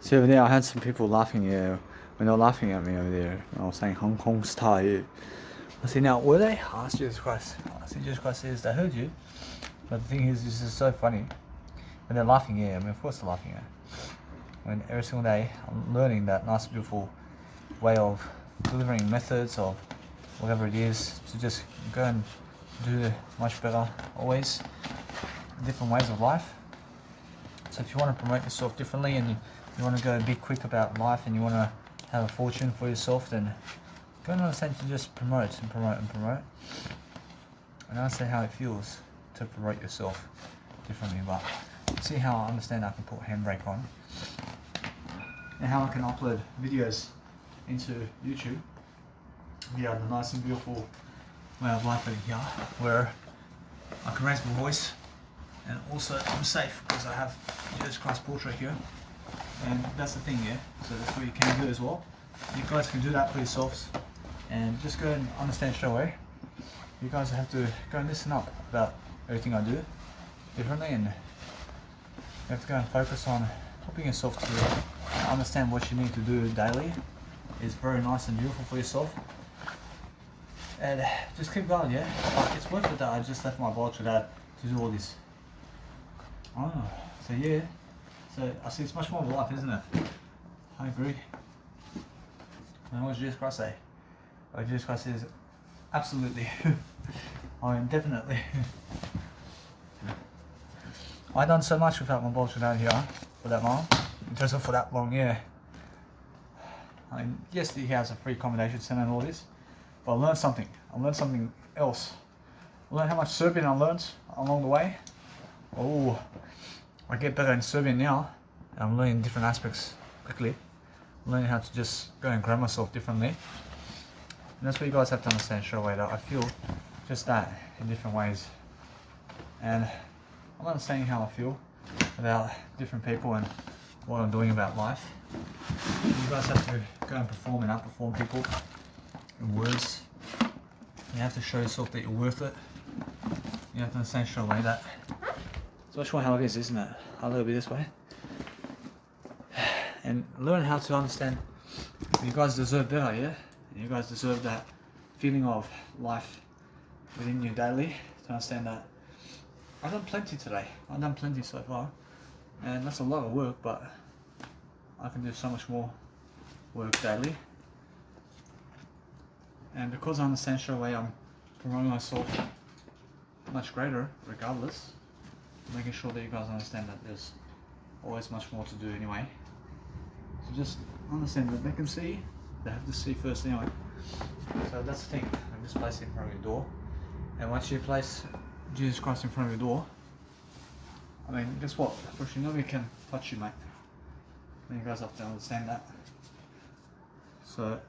See over there, I had some people laughing here when they were laughing at me over there. I was saying Hong Kong style. I see now, were they? Oh, Jesus Christ. I see Jesus Christ says they heard you. But the thing is, this is so funny. When they're laughing here, I mean, of course they're laughing here. When every single day I'm learning that nice, beautiful way of delivering methods of whatever it is to just go and do much better always. Different ways of life. So if you want to promote yourself differently and you want to go be quick about life and you want to have a fortune for yourself, then go and understand to just promote and promote and promote. And understand how it feels to promote yourself differently. But see how I understand I can put handbrake on and how I can upload videos into YouTube. Yeah, the nice and beautiful way of life over here, where I can raise my voice and also I'm safe because I have Jesus Christ portrait here. And that's the thing, yeah. So that's what you can do as well. You guys can do that for yourselves and just go and understand straight away. You guys have to go and listen up about everything I do differently, and you have to go and focus on helping yourself to understand what you need to do daily. It's very nice and beautiful for yourself. And just keep going, yeah. Like, it's worth it that I just left my vulture dad to do all this. Oh, so yeah. So I see it's much more of life, isn't it? I agree. And what does Jesus Christ say? Oh, Jesus Christ says, absolutely. I mean, definitely. I've done so much without my vulture down here for that long. It doesn't for that long, yeah. I mean, yes, he has a free accommodation center and all this, but I learned something. I learned something else. I learned how much Serbian I learned along the way. Oh, I get better in Serbian now. I'm learning different aspects quickly. I'm learning how to just go and grow myself differently. And that's what you guys have to understand straight away, that I feel just that in different ways. And I'm understanding how I feel about different people and what I'm doing about life. You guys have to go and perform and outperform people in words. You have to show yourself that you're worth it. You have to understand straight away that it's much more how it is, isn't it? A little bit this way. And learn how to understand you guys deserve better, yeah? You guys deserve that feeling of life within you daily, to understand that I've done plenty today. I've done plenty so far. And that's a lot of work, but I can do so much more work daily. And because I understand straight away, I'm promoting myself much greater regardless. Making sure that you guys understand that there's always much more to do anyway. So just understand that they can see, they have to see first anyway. So that's the thing, I'm just placing in front of your door. And once you place Jesus Christ in front of your door, I mean, guess what? First, nobody can touch you, mate. And you guys have to understand that. So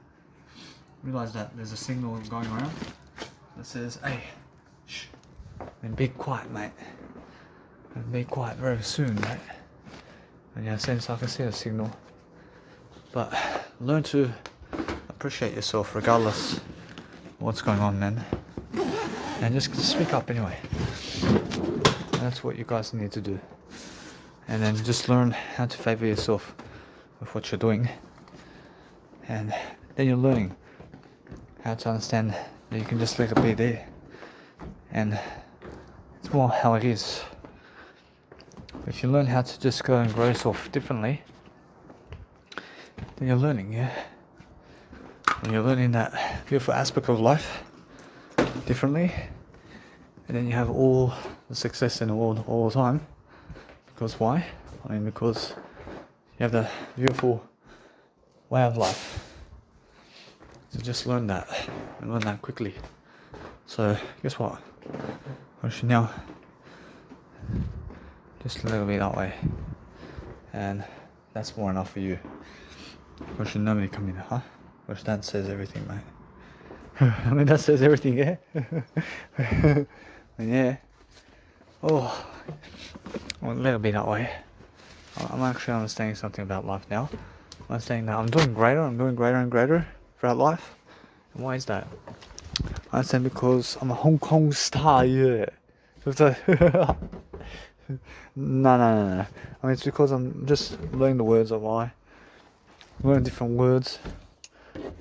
realize that there's a signal going around that says, hey, shh, and be quiet, mate. And be quiet very soon, mate. And yeah, since I can see a signal. But learn to appreciate yourself regardless of what's going on, man. And just speak up anyway. And that's what you guys need to do. And then just learn how to favor yourself with what you're doing. And then you're learning how to understand that you can just let it be there. And it's more how it is. If you learn how to just go and grow yourself differently, then you're learning, yeah? And you're learning that beautiful aspect of life differently, and then you have all the success in the world all the time. Because why? I mean, because you have the beautiful way of life. So just learn that, and learn that quickly. So guess what? I should now just a little bit that way, and that's more enough for you. Or should nobody come in, huh? Which that says everything, mate. I mean, that says everything, yeah? Yeah. Oh, well, a little bit that way. I'm actually understanding something about life now. I'm understanding that I'm doing greater and greater throughout life. And why is that? I understand because I'm a Hong Kong star, yeah. So it's no. I mean, it's because I'm just learning the words of why. learn different words.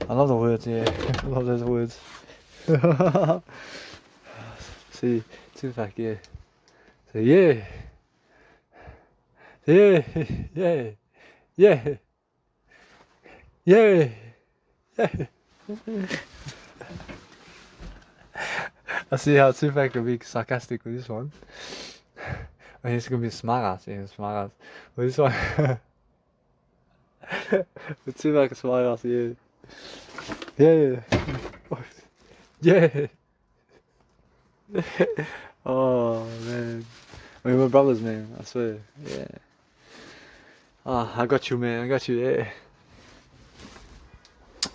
I love the words, yeah. I love those words. See, back, yeah. So yeah. Yeah, yeah, yeah, yeah, yeah. I see how Tupac can be sarcastic with this one. I mean, he's gonna be smart ass, yeah, smart ass. With this one, with Tupac, smart ass, yeah, yeah, yeah. Oh man, I mean, we're brothers, man. I swear, yeah. Ah, I got you, man. I got you, yeah.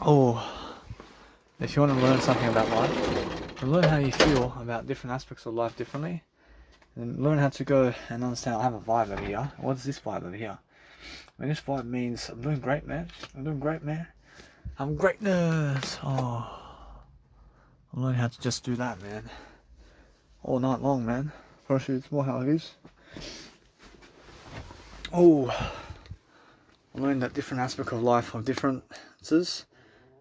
Oh, if you want to learn something about life, learn how you feel about different aspects of life differently. And learn how to go and understand. I have a vibe over here. What's this vibe over here? I mean, this vibe means I'm doing great, man. I'm doing great, man. I'm greatness. Oh, I'm learning how to just do that, man. All night long, man. First, it's more how it is. Oh, I'm learning that different aspect of life of differences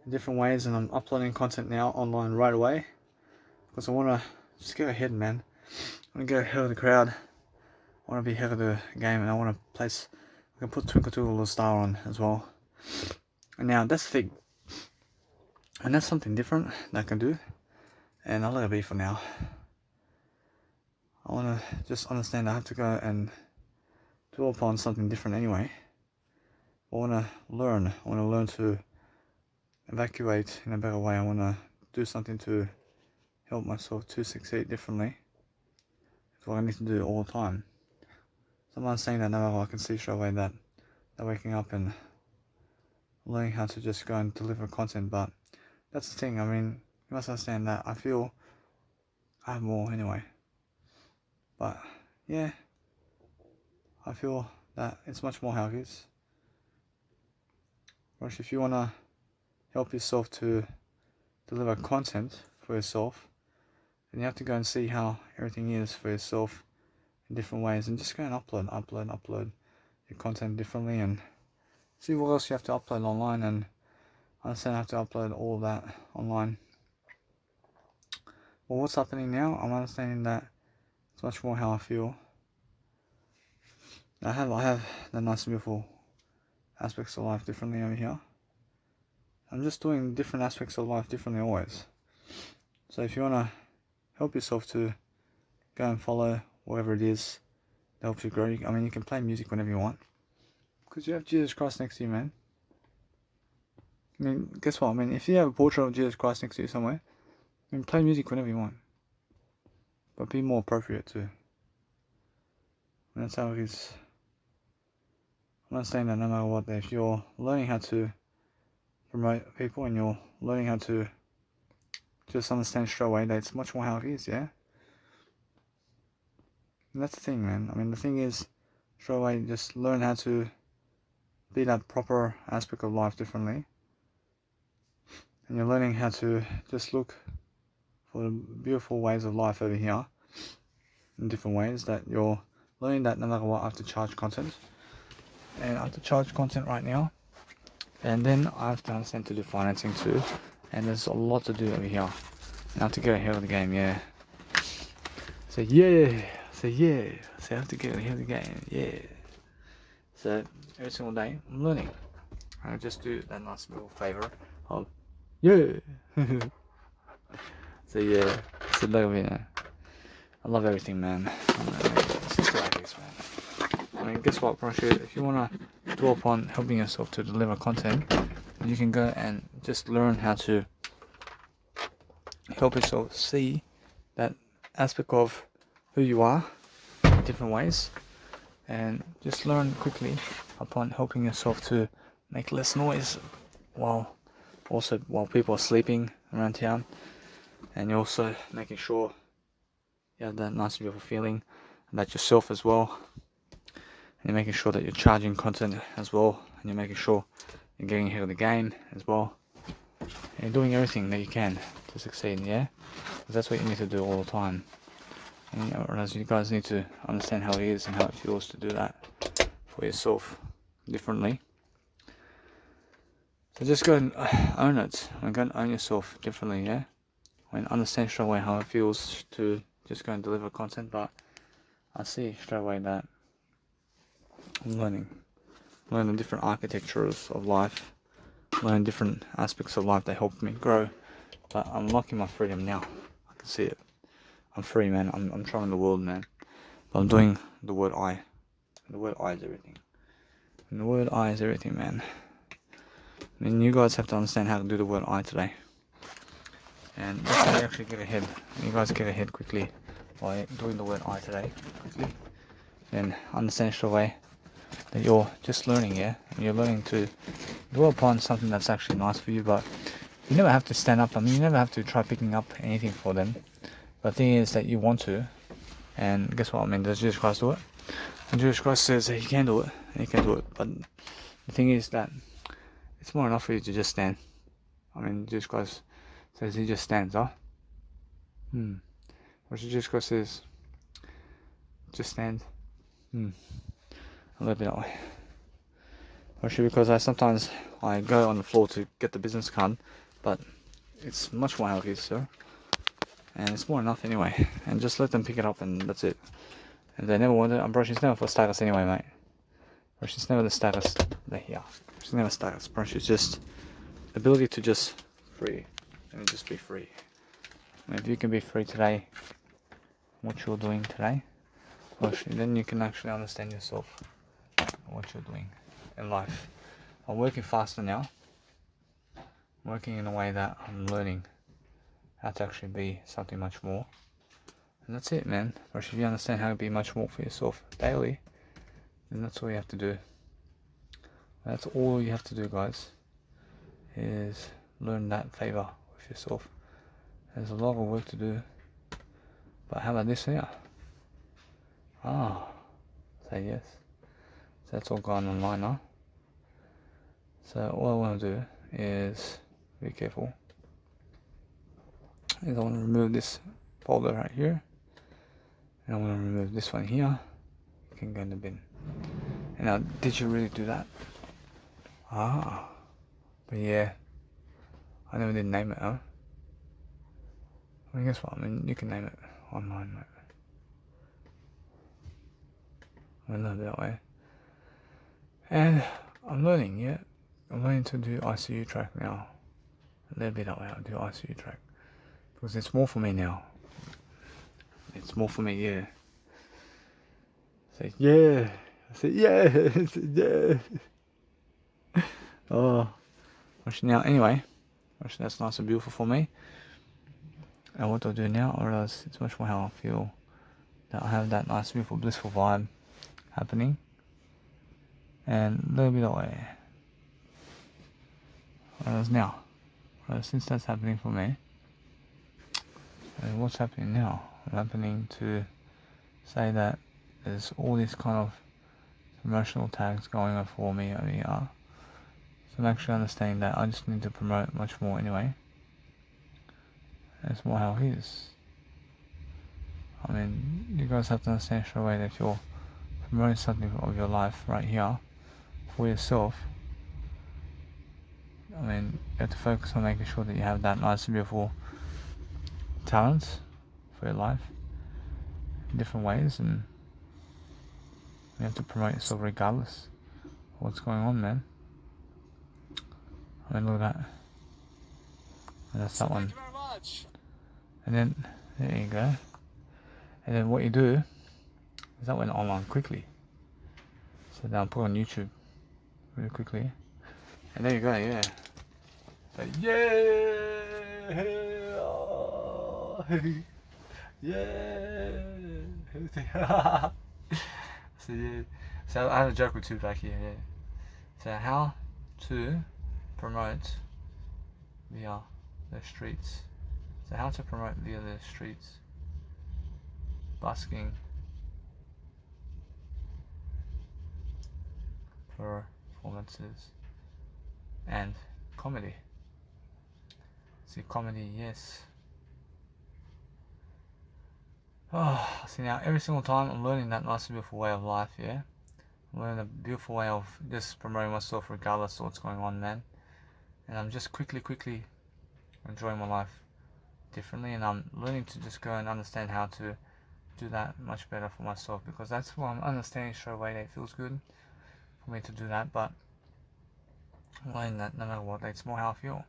in different ways, and I'm uploading content now online right away because I want to just go ahead, man. I want to go ahead of the crowd. I want to be ahead of the game, and I want to place. I can put Twinkle Twinkle Little Star on as well. And now that's the thing, and that's something different that I can do, and I'll let it be for now. I want to just understand I have to go and dwell upon something different anyway. I want to learn. I want to learn to evacuate in a better way. I want to do something to help myself to succeed differently. It's what I need to do all the time. Someone's saying that now I can see straight away that they're waking up and learning how to just go and deliver content. But that's the thing. I mean, you must understand that I feel I have more anyway. But yeah, I feel that it's much more how it is. Whereas if you want to help yourself to deliver content for yourself, then you have to go and see how everything is for yourself in different ways, and just go and upload your content differently, and see what else you have to upload online, and understand how to upload all of that online. Well, what's happening now? I'm understanding that it's much more how I feel. I have the nice beautiful aspects of life differently over here. I'm just doing different aspects of life differently always. So if you want to help yourself to go and follow whatever it is that helps you grow, I mean, you can play music whenever you want, because you have Jesus Christ next to you, man. I mean, guess what? I mean, if you have a portrait of Jesus Christ next to you somewhere, I mean, play music whenever you want, but be more appropriate too. And that's how it is. I'm not saying that no matter what, if you're learning how to promote people and you're learning how to just understand straight away that it's much more how it is, yeah? And that's the thing, man. I mean, the thing is, straight away, just learn how to be that proper aspect of life differently. And you're learning how to just look for the beautiful ways of life over here in different ways, that you're learning that no matter what, I have to charge content. And I have to charge content right now. And then I have to understand to do financing too. And there's a lot to do over here. And I have to get ahead of the game, yeah. So yeah, so I have to get ahead of the game, yeah. So every single day I'm learning. I just do that nice little favor of yeah. So yeah, so look at me. I love everything, man. It's just like this, man. I mean, guess what, Brushy? If you wanna dwell upon helping yourself to deliver content, you can go and just learn how to help yourself see that aspect of who you are in different ways, and just learn quickly upon helping yourself to make less noise while people are sleeping around town, and you're also making sure you have that nice beautiful feeling about yourself as well, and you're making sure that you're charging content as well, and you're making sure you're getting ahead of the game as well, and you're doing everything that you can to succeed, yeah? Because that's what you need to do all the time. And you guys need to understand how it is and how it feels to do that for yourself differently. So just go and own it. I mean, go and own yourself differently, yeah? I mean, understand straight away how it feels to just go and deliver content, but I see straight away that I'm learning different architectures of life, learning different aspects of life that helped me grow, but I'm unlocking my freedom now. I can see it. I'm free, man. I'm traveling the world, man. But I'm doing the word I. The word I is everything. And the word I is everything, man. I mean, you guys have to understand how to do the word I today. And that's how you actually get ahead. You guys get ahead quickly by doing the word I today, quickly. And understand straight away that you're just learning, yeah? And you're learning to dwell upon something that's actually nice for you, but you never have to stand up. I mean, you never have to try picking up anything for them. But the thing is that you want to, and guess what? I mean, does Jesus Christ do it? And Jesus Christ says that he can do it, and he can do it. But the thing is that it's more enough for you to just stand. I mean, Jesus Christ says he just stands, huh? Or Jesus Christ says, just stand. A little bit that way. Actually, because I go on the floor to get the business card, but it's much more healthy, sir. And it's more enough anyway. And just let them pick it up and that's it. If they never want it, bro, she's never for status anyway, mate. Bro, she's never the status. Yeah. She's never status, bro. She's just the ability to just free. And just be free. And if you can be free today, what you're doing today, well, then you can actually understand yourself and what you're doing in life. I'm working faster now. I'm working in a way that I'm learning how to actually be something much more. And that's it, man. Or if you understand how to be much more for yourself daily, then that's all you have to do. That's all you have to do, guys, is learn that favor with yourself. There's a lot of work to do. But how about this here? Say yes. So that's all gone online, huh? So all I want to do is be careful. Is I want to remove this folder right here. And I want to remove this one here. You can go in the bin. And now, did you really do that? But yeah, I never did name it, huh? I mean, guess what? I mean, you can name it online, mate. I love it that way. And I'm learning, yeah. I'm learning to do ICU track now. A little bit that way, I'll do ICU track. Because it's more for me now. It's more for me, yeah. Say, yeah. I said, yeah. I said, yeah. Actually, now, anyway. Actually, that's nice and beautiful for me. And what do I do now? I realize it's much more how I feel. That I have that nice, beautiful, blissful vibe happening. And a little bit that way. Whereas now, since that's happening for me, and what's happening now? I'm happening to say that there's all these kind of promotional tags going on for me over here. So I'm actually understanding that I just need to promote much more anyway. It's more how it is. I mean, you guys have to understand straight away that if you're promoting something of your life right here for yourself, I mean, you have to focus on making sure that you have that nice and beautiful talents for your life in different ways, and you have to promote yourself regardless of what's going on, man. I mean, look at that. And that's that one. Thank you very much. And then, there you go. And then what you do is that went online quickly. So now I'll put on YouTube really quickly. And there you go, yeah. So, yeah! Yeah! So, yeah. So I have a joke or two back here, yeah. So how to promote via the streets. So how to promote via the streets. Busking. Performances. And comedy. See, comedy, yes. See now, every single time I'm learning that nice and beautiful way of life, yeah? I'm learning a beautiful way of just promoting myself regardless of what's going on, man. and I'm just quickly enjoying my life differently, and I'm learning to just go and understand how to do that much better for myself, because that's what I'm understanding straight away, that it feels good for me to do that. But I'm learning that no matter what, it's more how I feel.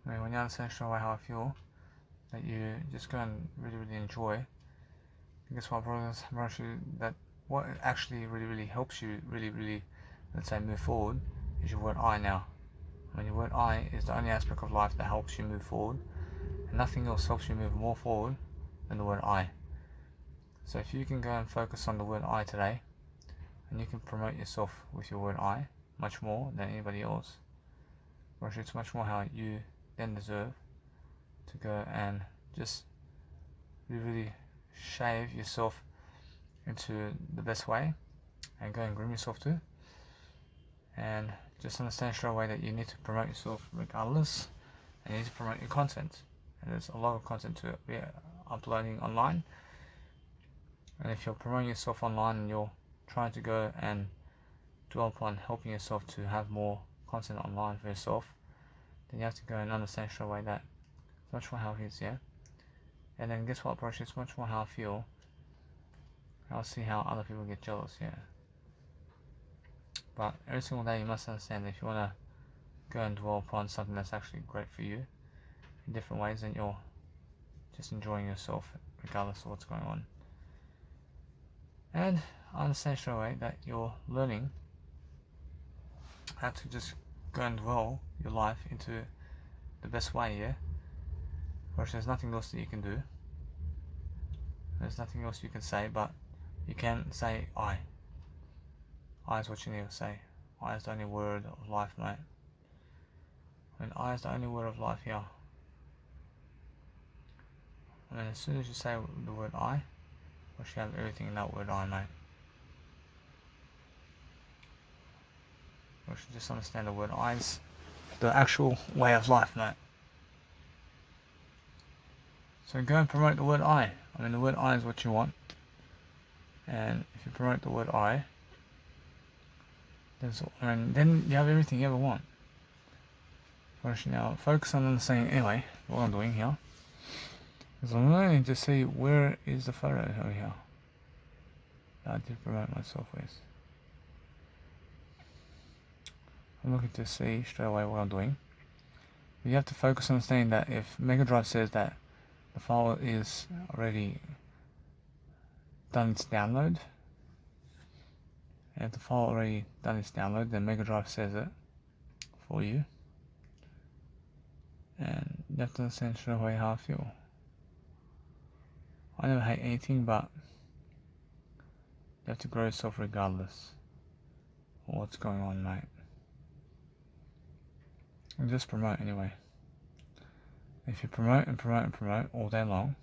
I mean, when you understand straight away how I feel, that you just go and really enjoy, and guess what, brothers, that what actually really helps you really, let's say, move forward is your word I now. I mean, your word I is the only aspect of life that helps you move forward, and nothing else helps you move more forward than the word I. So if you can go and focus on the word I today, and you can promote yourself with your word I much more than anybody else, or it's much more how you then deserve to go and just really shave yourself into the best way, and go and groom yourself too, and just understand straight away that you need to promote yourself regardless, and you need to promote your content, and there's a lot of content to be uploading online. And if you're promoting yourself online and you're trying to go and dwell upon helping yourself to have more content online for yourself, then you have to go and understand straight away that it's much more how it is, yeah? And then guess what, bro? It's much more how I feel. I'll see how other people get jealous, yeah? But every single day you must understand that if you want to go and dwell upon something that's actually great for you in different ways, then you're just enjoying yourself regardless of what's going on. And I understand straight away that you're learning how to just go and dwell your life into the best way, yeah? Whereas there's nothing else that you can do. There's nothing else you can say, but you can say I. I is what you need to say. I is the only word of life, mate. And I is the only word of life here. And then as soon as you say the word I, you should have everything in that word I, mate. You should just understand the word I is the actual way of life, mate. So go and promote the word I. I mean, the word I is what you want. And if you promote the word I, then you have everything you ever want. Now, focus on understanding, anyway, what I'm doing here is I'm learning to see where is the photo over here that I did promote myself with. I'm looking to see straight away what I'm doing. But you have to focus on understanding that if Mega Drive says that the file is already done its download, and if the file already done its download, then Mega Drive says it for you. And you have to understand straight away how I feel. I never hate anything, but you have to grow yourself regardless of what's going on, mate. And just promote anyway. If you promote all day long,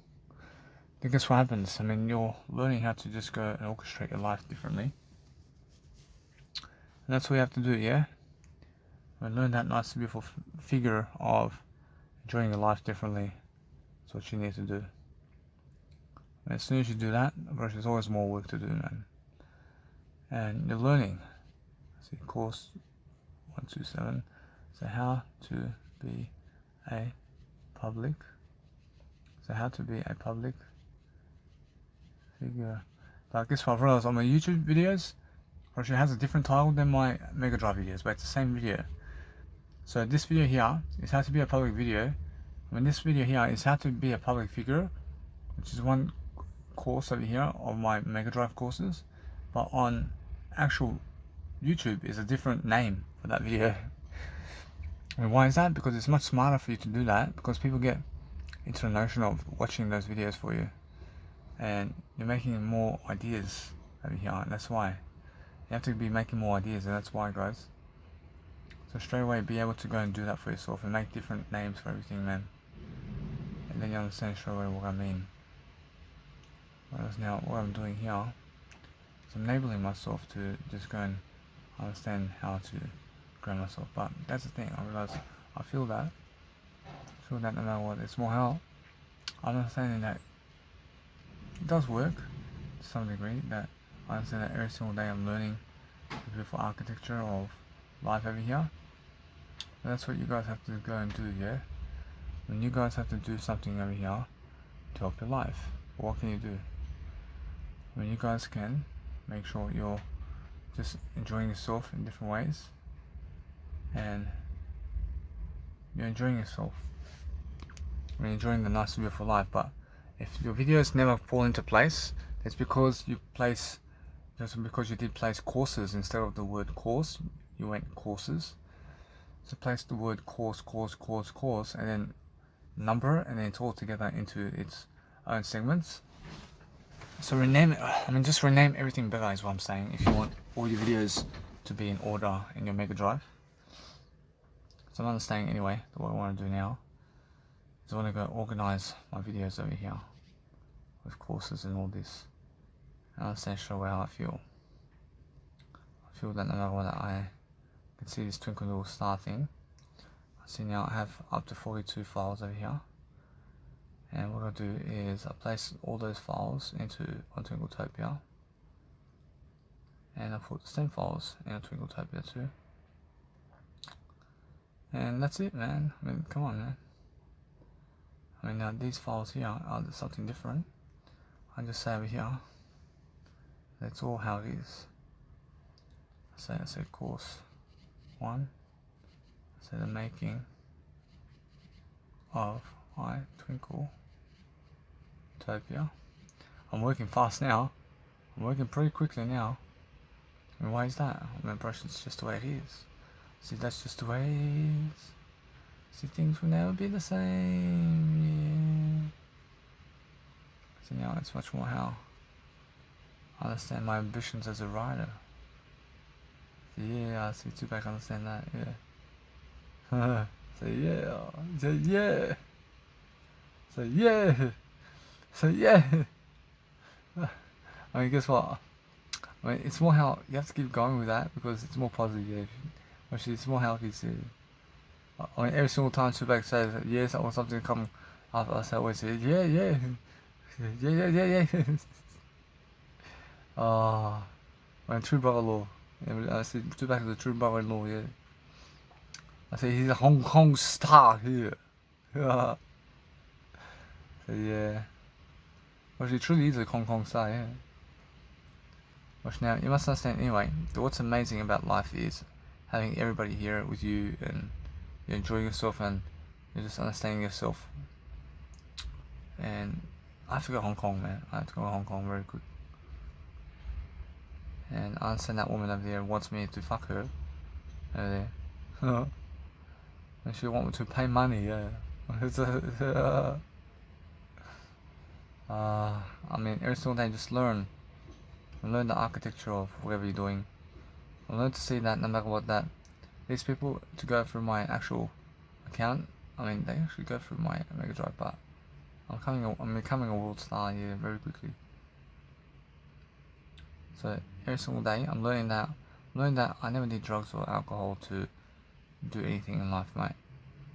then guess what happens? I mean, you're learning how to just go and orchestrate your life differently. And that's what you have to do, yeah? And learn that nice, beautiful figure of enjoying your life differently. That's what you need to do. And as soon as you do that, of course, there's always more work to do, man. And you're learning. See, course 127. So how to be a public. So how to be a public figure. But guess what, brothers? On my YouTube videos, actually has a different title than my Mega Drive videos, but it's the same video. So this video here is how to be a public video. I mean, this video here is how to be a public figure, which is one course over here of my Mega Drive courses. But on actual YouTube is a different name for that video. And why is that? Because it's much smarter for you to do that, because people get into the notion of watching those videos for you, and you're making more ideas over here, and that's why you have to be making more ideas, and that's why, guys. So straight away be able to go and do that for yourself and make different names for everything, man. And then you understand straight away what I mean. Whereas now what I'm doing here is enabling myself to just go and understand how to grow myself. But that's the thing, I realize I feel that no matter what, it's more how I'm understanding that it does work to some degree, that I understand that every single day I'm learning the beautiful architecture of life over here. And that's what you guys have to go and do, yeah? When you guys have to do something over here to help your life, what can you do? When you guys can make sure you're just enjoying yourself in different ways, and you're enjoying yourself, you're enjoying the nice beautiful life. But if your videos never fall into place, it's because you did place courses instead of the word course. You went courses. So place the word course, and then number, and then it's all together into its own segments. So rename it. I mean, just rename everything better is what I'm saying. If you want all your videos to be in order in your Mega Drive. So I'm understanding anyway. What I want to do now is I want to go organize my videos over here with courses and all this. I understand straight away how I feel. I feel that no matter what, I can see this twinkle little star thing. I see now I have up to 42 files over here. And what I'll do is I'll place all those files on Twinkletopia. And I'll put the same files in Twinkletopia too. And that's it, man. I mean, come on, man. I mean, now these files here are something different. I just say over here, that's all how it is. I say course 1. I say the making of Twinkletopia. I'm working fast now. I'm working pretty quickly now. And why is that? My impression's just the way it is. See, that's just the way it is. See, things will never be the same, yeah. See, now it's much more how I understand my ambitions as a writer. Yeah, I see, Tupac understand that, yeah. Say yeah, say yeah. Say yeah. Say yeah. I mean, guess what? I mean, it's more how you have to keep going with that because it's more positive. Actually, it's more healthy too. I mean, every single time Tupac says yes or something come after us, I always say yeah, yeah, yeah. My true brother-in-law. I say Tupac is a true brother-in-law. Yeah. I say he's a Hong Kong star here. So yeah. Well, he truly is a Hong Kong star, yeah. Well, now, you must understand anyway, what's amazing about life is having everybody here with you, and you're enjoying yourself, and you're just understanding yourself. And I have to go to Hong Kong, man. I have to go to Hong Kong very quick. And I understand that woman over there wants me to fuck her over there. And she wants me to pay money, yeah. I mean, every single day just learn the architecture of whatever you're doing. I learn to see that no matter what, that these people to go through my actual account, I mean, they actually go through my Mega Drive, but I'm becoming a world star here very quickly. So every single day I'm learning that I never need drugs or alcohol to do anything in life, mate.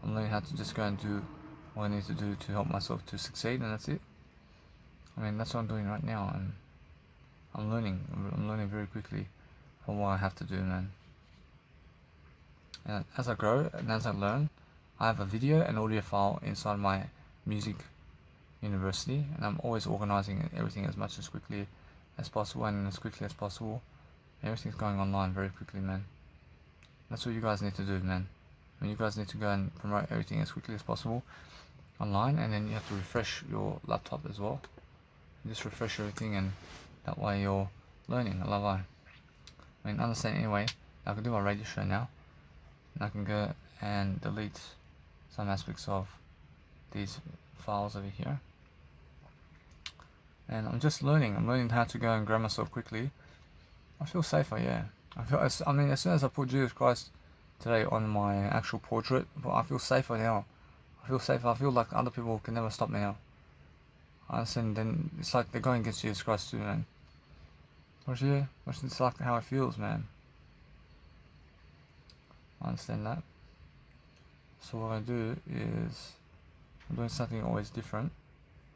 I'm learning how to just go and do what I need to do to help myself to succeed, and that's it. I mean, that's what I'm doing right now, and I'm learning very quickly from what I have to do, man. And as I grow and as I learn, I have a video and audio file inside my music university, and I'm always organizing everything as much as quickly as possible and as quickly as possible. Everything's going online very quickly, man. That's what you guys need to do, man. I mean, you guys need to go and promote everything as quickly as possible online, and then you have to refresh your laptop as well. Just refresh everything, and that way you're learning. I love it. I mean, understand anyway. I can do my radio show now, and I can go and delete some aspects of these files over here. And I'm just learning. I'm learning how to go and grow myself quickly. I feel safer, yeah. I mean, as soon as I put Jesus Christ today on my actual portrait, I feel safer now. I feel safer. I feel like other people can never stop me now. I understand. Then it's like they're going against Jesus Christ too, man. It's like how it feels, man. I understand that. So what I do is I'm doing something always different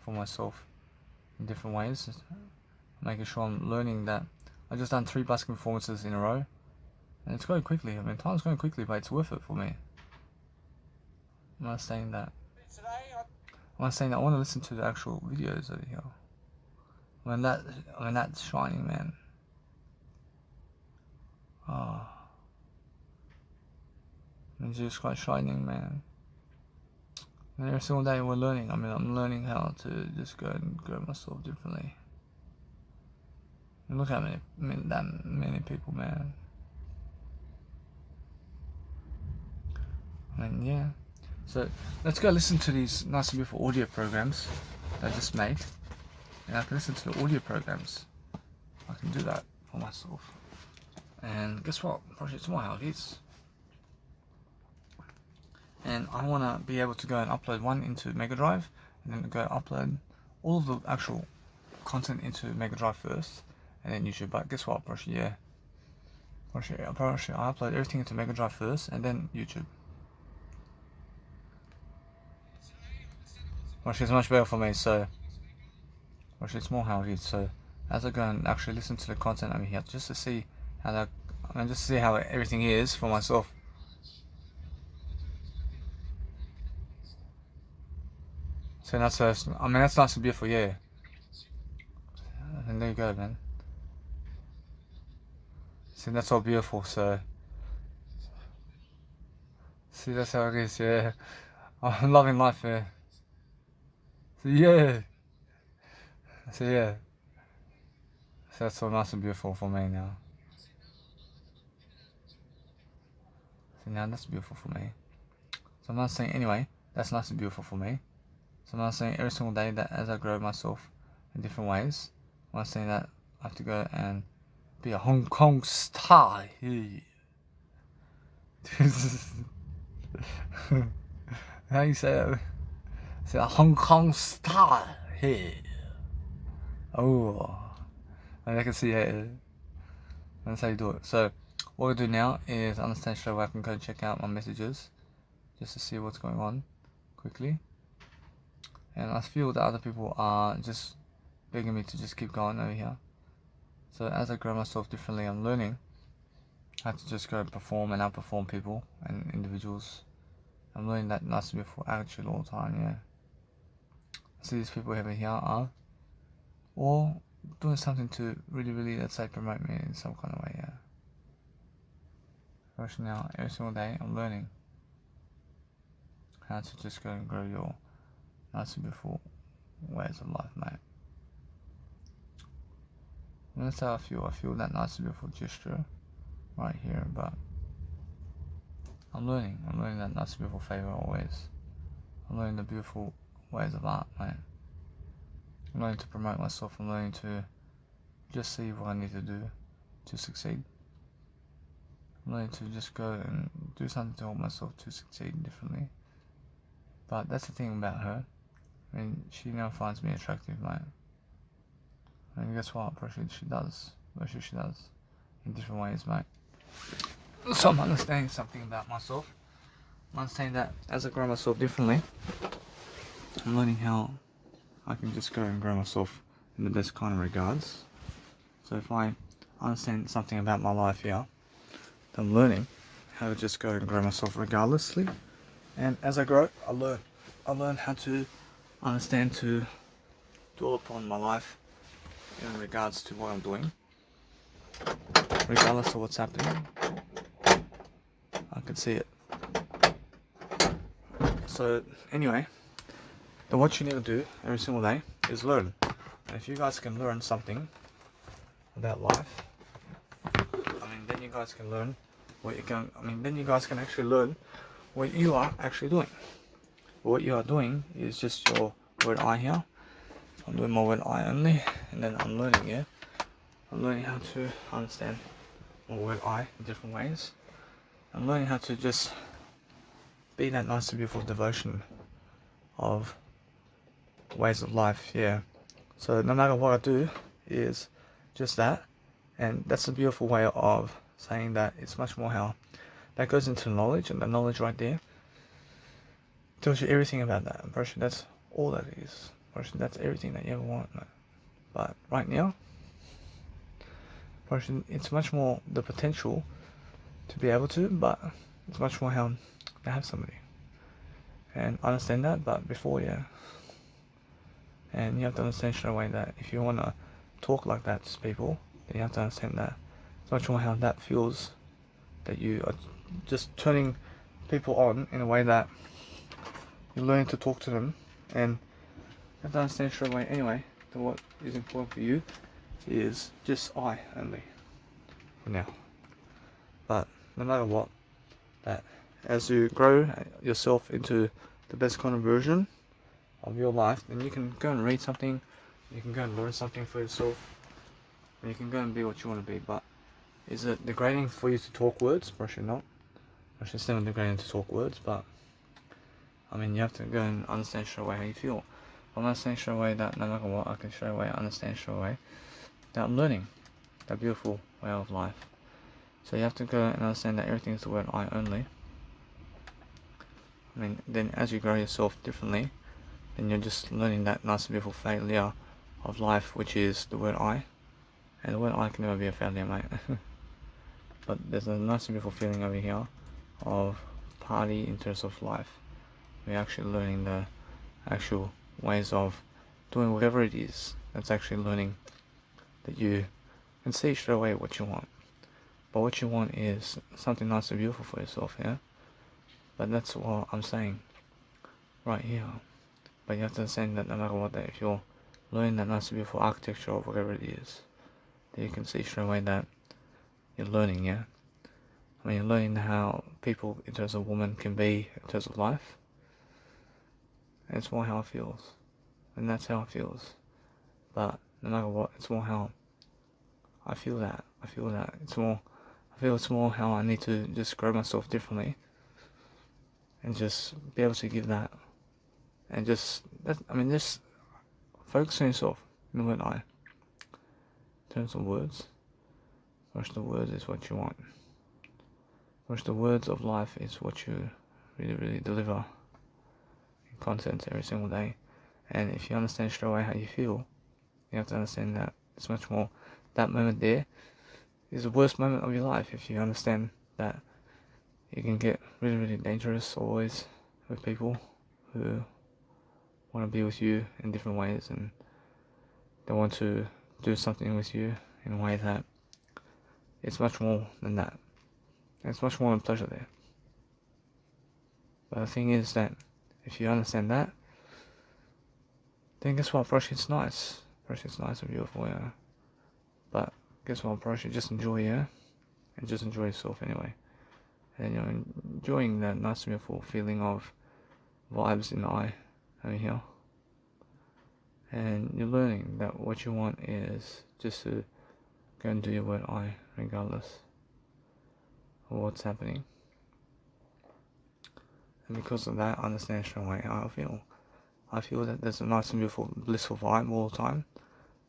for myself in different ways, making sure I'm learning that. I just done 3 busking performances in a row, and it's going quickly. I mean, time's going quickly, but it's worth it for me. I'm not saying that. I'm not saying that I want to listen to the actual videos over here. When that's shining, man. Oh, it's just quite shining, man. And every single day we're learning. I mean, I'm learning how to just go and grow myself differently. And look how many people, man. And yeah. So let's go listen to these nice and beautiful audio programs that I just made. And I can listen to the audio programs. I can do that for myself. And guess what? Project Tomorrow how it is. And I want to be able to go and upload one into Mega Drive, and then go upload all of the actual content into Mega Drive first, and then YouTube. But guess what, Project? Yeah. Project, I upload everything into Mega Drive first, and then YouTube. Which is much better for me, so which is more how it is. So as I go and actually listen to the content over here, just to see how that, I mean, just to see how everything is for myself. So that's I mean, that's nice and beautiful, yeah. And there you go, man. See, that's all beautiful. So see, that's how it is, yeah. I'm loving life, yeah. So yeah. So yeah. So that's all nice and beautiful for me now. So now that's beautiful for me. So I'm not saying, anyway, that's nice and beautiful for me. So I'm not saying every single day that as I grow myself in different ways, I'm not saying that I have to go and be a Hong Kong star. How you say that? Say a Hong Kong star here. Oh, I can see it. That's how you do it. So what we do now is understand straight away I can go and check out my messages just to see what's going on quickly. And I feel that other people are just begging me to just keep going over here. So as I grow myself differently, I'm learning how to just go and perform and outperform people and individuals. I'm learning that nice and beautiful attitude all the time, yeah. See, these people over here are all doing something to really, let's say, promote me in some kind of way, yeah. Because now, every single day, I'm learning how to just go and grow your nice and beautiful ways of life, mate. And that's how I feel. I feel that nice and beautiful gesture right here, but I'm learning that nice and beautiful favour always. I'm learning the beautiful ways of art, mate. I'm learning to promote myself. I'm learning to just see what I need to do to succeed. I'm learning to just go and do something to help myself to succeed differently. But that's the thing about her. I mean, she now finds me attractive, mate. And guess what? Probably she does. Actually, she does. In different ways, mate. So I'm understanding something about myself. I'm understanding that as I grow myself differently, I'm learning how I can just go and grow myself in the best kind of regards. So if I understand something about my life here, then I'm learning how to just go and grow myself regardlessly. And as I grow, I learn how to understand to dwell upon my life in regards to what I'm doing, regardless of what's happening. I can see it. So anyway, then what you need to do every single day is learn. And if you guys can learn something about life, I mean, then you guys can learn what you can. I mean, then you guys can actually learn what you are actually doing. What you are doing is just your word I here. I'm doing my word I only, and then I'm learning, yeah. I'm learning how to understand my word I in different ways. I'm learning how to just be that nice and beautiful devotion of ways of life, yeah. So no matter what I do is just that, and that's a beautiful way of saying that. It's much more how that goes into knowledge, and the knowledge right there tells you everything about that. Person, that's all that is. Person, that's everything that you ever want. But right now, person, it's much more the potential to be able to, but it's much more how to have somebody. and understand that. But before, yeah, and you have to understand straight away that if you want to talk like that to people, then you have to understand that it's much more how that feels, that you are just turning people on in a way that you're learning to talk to them, and you have to understand straight away anyway that what is important for you is just I only for now. But no matter what, that as you grow yourself into the best kind of version of your life, then you can go and read something, you can go and learn something for yourself, and you can go and be what you want to be. But is it degrading for you to talk words? Probably not. It's never degrading to talk words, but I mean, you have to go and understand straight away how you feel. I'm understanding straight away that no matter what, I can straight away understand straight away that I'm learning that beautiful way of life. So you have to go and understand that everything is the word I only. I mean, then as you grow yourself differently, then you're just learning that nice beautiful failure of life, which is the word I. And the word I can never be a failure, mate. But there's a nice beautiful feeling over here of party in terms of life. We're actually learning the actual ways of doing whatever it is. That's actually learning that you can see straight away what you want. But what you want is something nice and beautiful for yourself, yeah? But that's what I'm saying right here. But you have to understand that no matter what, that if you're learning that nice and beautiful architecture of whatever it is, then you can see straight away that you're learning, yeah? I mean, you're learning how people in terms of women can be in terms of life. And it's more how it feels. And that's how it feels. But no matter what, it's more how I feel that. I feel it's more how I need to just grow myself differently. And just be able to give that. And just focus on yourself in the word I. In terms of words. First, the words is what you want. First, the words of life is what you really, really deliver in content every single day. And if you understand straight away how you feel, you have to understand that it's much more, that moment there is the worst moment of your life. If you understand that you can get really, really dangerous always with people who want to be with you in different ways, and they want to do something with you in a way that it's much more than that. It's much more than pleasure there. But the thing is that if you understand that, then guess what? Brush, it's nice. Brush, it's nice and beautiful, yeah. But guess what? Brush, you just enjoy, yeah? And just enjoy yourself anyway. And you're enjoying that nice and beautiful feeling of vibes in the eye over here. And you're learning that what you want is just to go and do your word I, regardless of what's happening. And because of that, I understand straight away how I feel. I feel that there's a nice and beautiful, blissful vibe all the time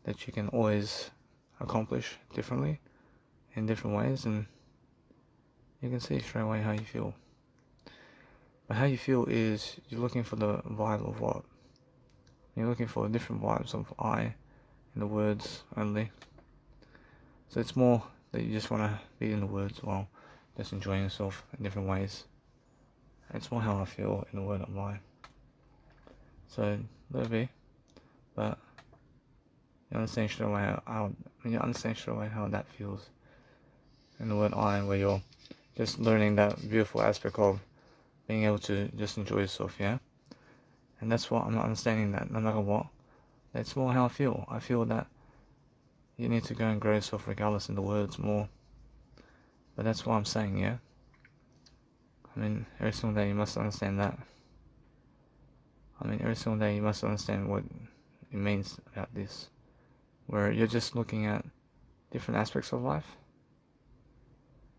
that you can always accomplish differently in different ways, and you can see straight away how you feel. But how you feel is you're looking for the vibe of what? You're looking for different vibes of I in the words only. So it's more that you just want to be in the words while just enjoying yourself in different ways. It's more how I feel in the word of I. So let it be. But you understand straight away how that feels in the word I, where you're just learning that beautiful aspect of being able to just enjoy yourself, yeah? And that's what I'm understanding, that no matter what, that's more how I feel. I feel that you need to go and grow yourself regardless in the words more. But that's what I'm saying, yeah? I mean, every single day you must understand that. Every single day you must understand what it means about this. Where you're just looking at different aspects of life.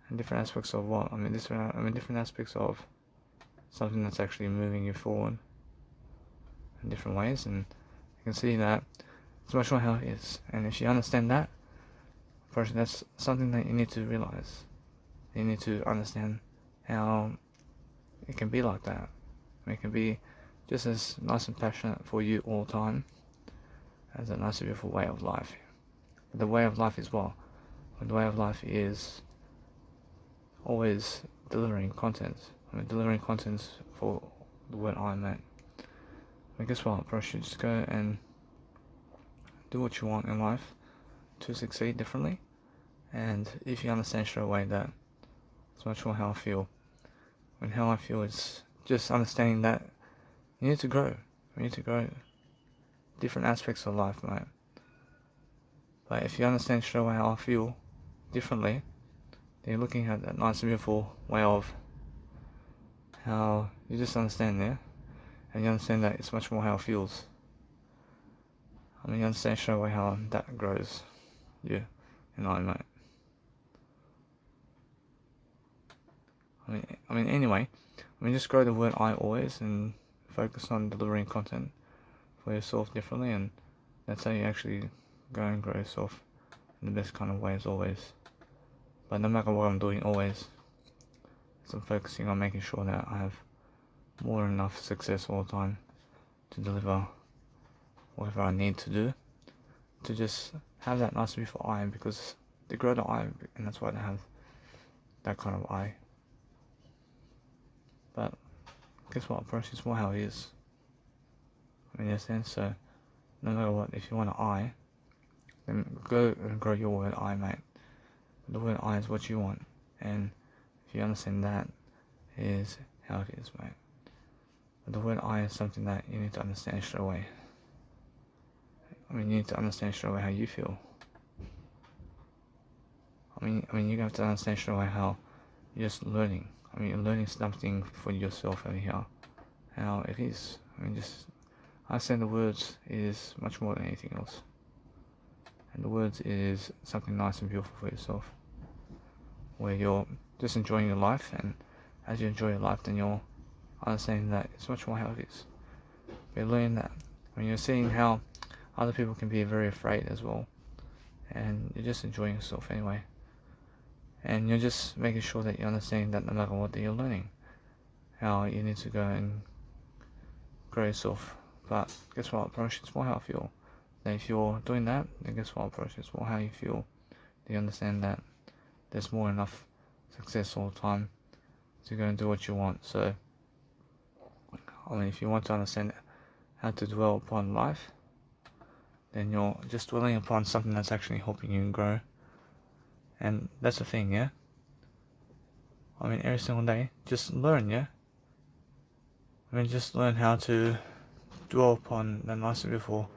And different aspects of what? Different aspects of something that's actually moving you forward in different ways. And you can see that it's much more how it is. And if you understand that, that's something that you need to realize. You need to understand how it can be like that. It can be just as nice and passionate for you all the time as a nice and beautiful way of life. But the way of life is what? The way of life is always delivering content. Delivering content for the word I, mate. But guess what, bro? You just go and do what you want in life to succeed differently. And if you understand straight away that it's much more how I feel. And how I feel is just understanding that you need to grow. You need to grow different aspects of life, mate. But if you understand straight away how I feel differently, then you're looking at that nice and beautiful way of how you just understand there, and you understand that it's much more how it feels. I mean, you understand straight away how that grows you and I, mate. Anyway, just grow the word I always and focus on delivering content for yourself differently, and that's how you actually go and grow yourself in the best kind of way as always. But no matter what I'm doing, always, I'm focusing on making sure that I have more than enough success all the time to deliver whatever I need to do, to just have that nice beautiful eye, because they grow the eye, and that's why they have that kind of eye. But guess what, bro? It's more how it is. In a sense, so no matter what, if you want an eye, then go and grow your word I, mate. The word I is what you want, and if you understand that is how it is, mate. But the word I is something that you need to understand straight away. You need to understand straight away how you feel. You have to understand straight away how you're just learning. You're learning something for yourself anyhow. How it is. Just understand the words is much more than anything else. And the words is something nice and beautiful for yourself, where you're just enjoying your life, and as you enjoy your life, then you're understanding that it's much more how it is. You're learning that. You're seeing how other people can be very afraid as well, and you're just enjoying yourself anyway. And you're just making sure that you understand that no matter what, that you're learning how you need to go and grow yourself. But guess what, approach it's more how I feel. Then if you're doing that, then guess what, approach it's more how you feel. Do you understand that there's more than enough success all the time to go and do what you want? So if you want to understand how to dwell upon life, then you're just dwelling upon something that's actually helping you grow. And that's the thing, yeah? Every single day, just learn, yeah? Just learn how to dwell upon that nice and beautiful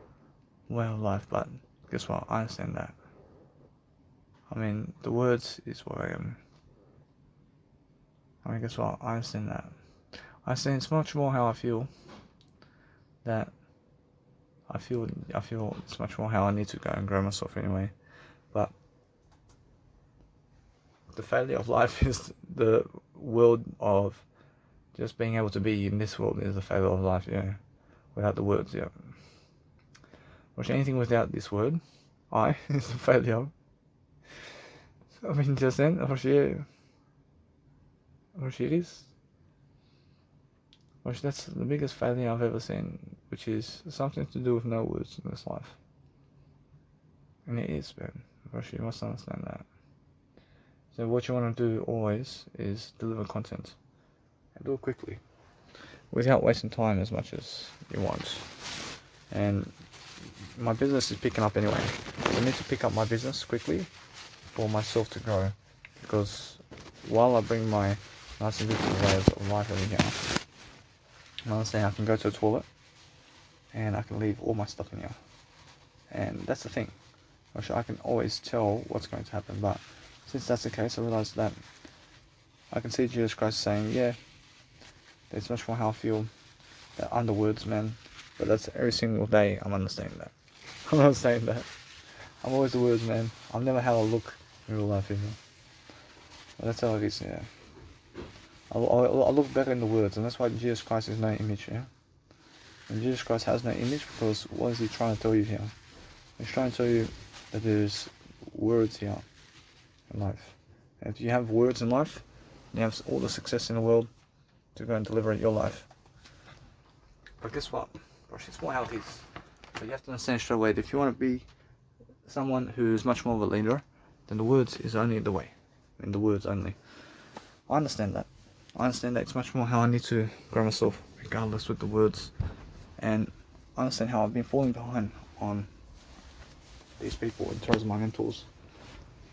way of life. But guess what? I understand that. The words is what I am. Guess what? I understand that. I understand it's much more how I feel. That I feel it's much more how I need to go and grow myself anyway. But the failure of life is the world of just being able to be in this world is the failure of life, yeah. Without the words, yeah. Which anything without this word, I, is a failure. Just then, which it is. Which that's the biggest failure I've ever seen, which is something to do with no words in this life. And it is, man. You must understand that. So what you want to do always is deliver content, and do it quickly, without wasting time as much as you want. And my business is picking up anyway. So I need to pick up my business quickly for myself to grow, because while I bring my nice and beautiful ways of life over here, I understand I can go to the toilet and I can leave all my stuff in here. And that's the thing. I can always tell what's going to happen, but since that's the case, I realize that I can see Jesus Christ saying, yeah, there's much more how I feel, that I'm the words, man. But that's every single day I'm understanding that. I'm not saying that. I'm always the words, man. I've never had a look in real life, But that's how it is, yeah. I look better in the words, and that's why Jesus Christ is no image, yeah. And Jesus Christ has no image because what is he trying to tell you here? He's trying to tell you that there's words here in life. And if you have words in life, you have all the success in the world to go and deliver your life. But guess what? It's more how it is. So you have to understand straight away that if you want to be someone who's much more of a leader, then the words is only the way. The words only. I understand that. It's much more how I need to grow myself, regardless with the words. And I understand how I've been falling behind on these people in terms of my mentors,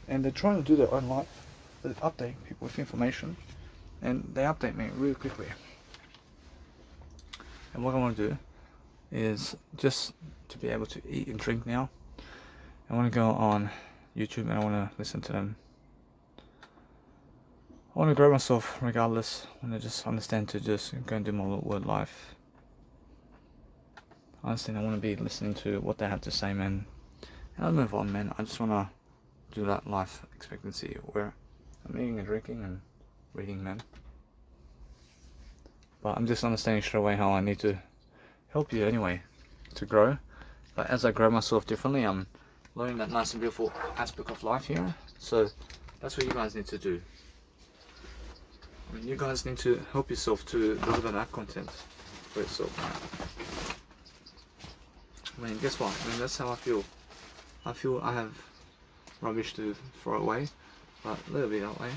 and they're trying to do their own life. They update people with information, and they update me really quickly. And what I want to do is just to be able to eat and drink now. I want to go on YouTube and I want to listen to them. I want to grow myself regardless. I want to just understand to just go and do my word life. Honestly, I want to be listening to what they have to say, man. And I'll move on, man. I just want to do that life expectancy where I'm eating and drinking and reading, man. But I'm just understanding straight away how I need to help you anyway to grow. But as I grow myself differently, I'm learning that nice and beautiful aspect of life here. So that's what you guys need to do. I mean, you guys need to help yourself to deliver that content for yourself, man. I mean, guess what? I mean, that's how I feel. I feel I have rubbish to throw away, but a little bit that way.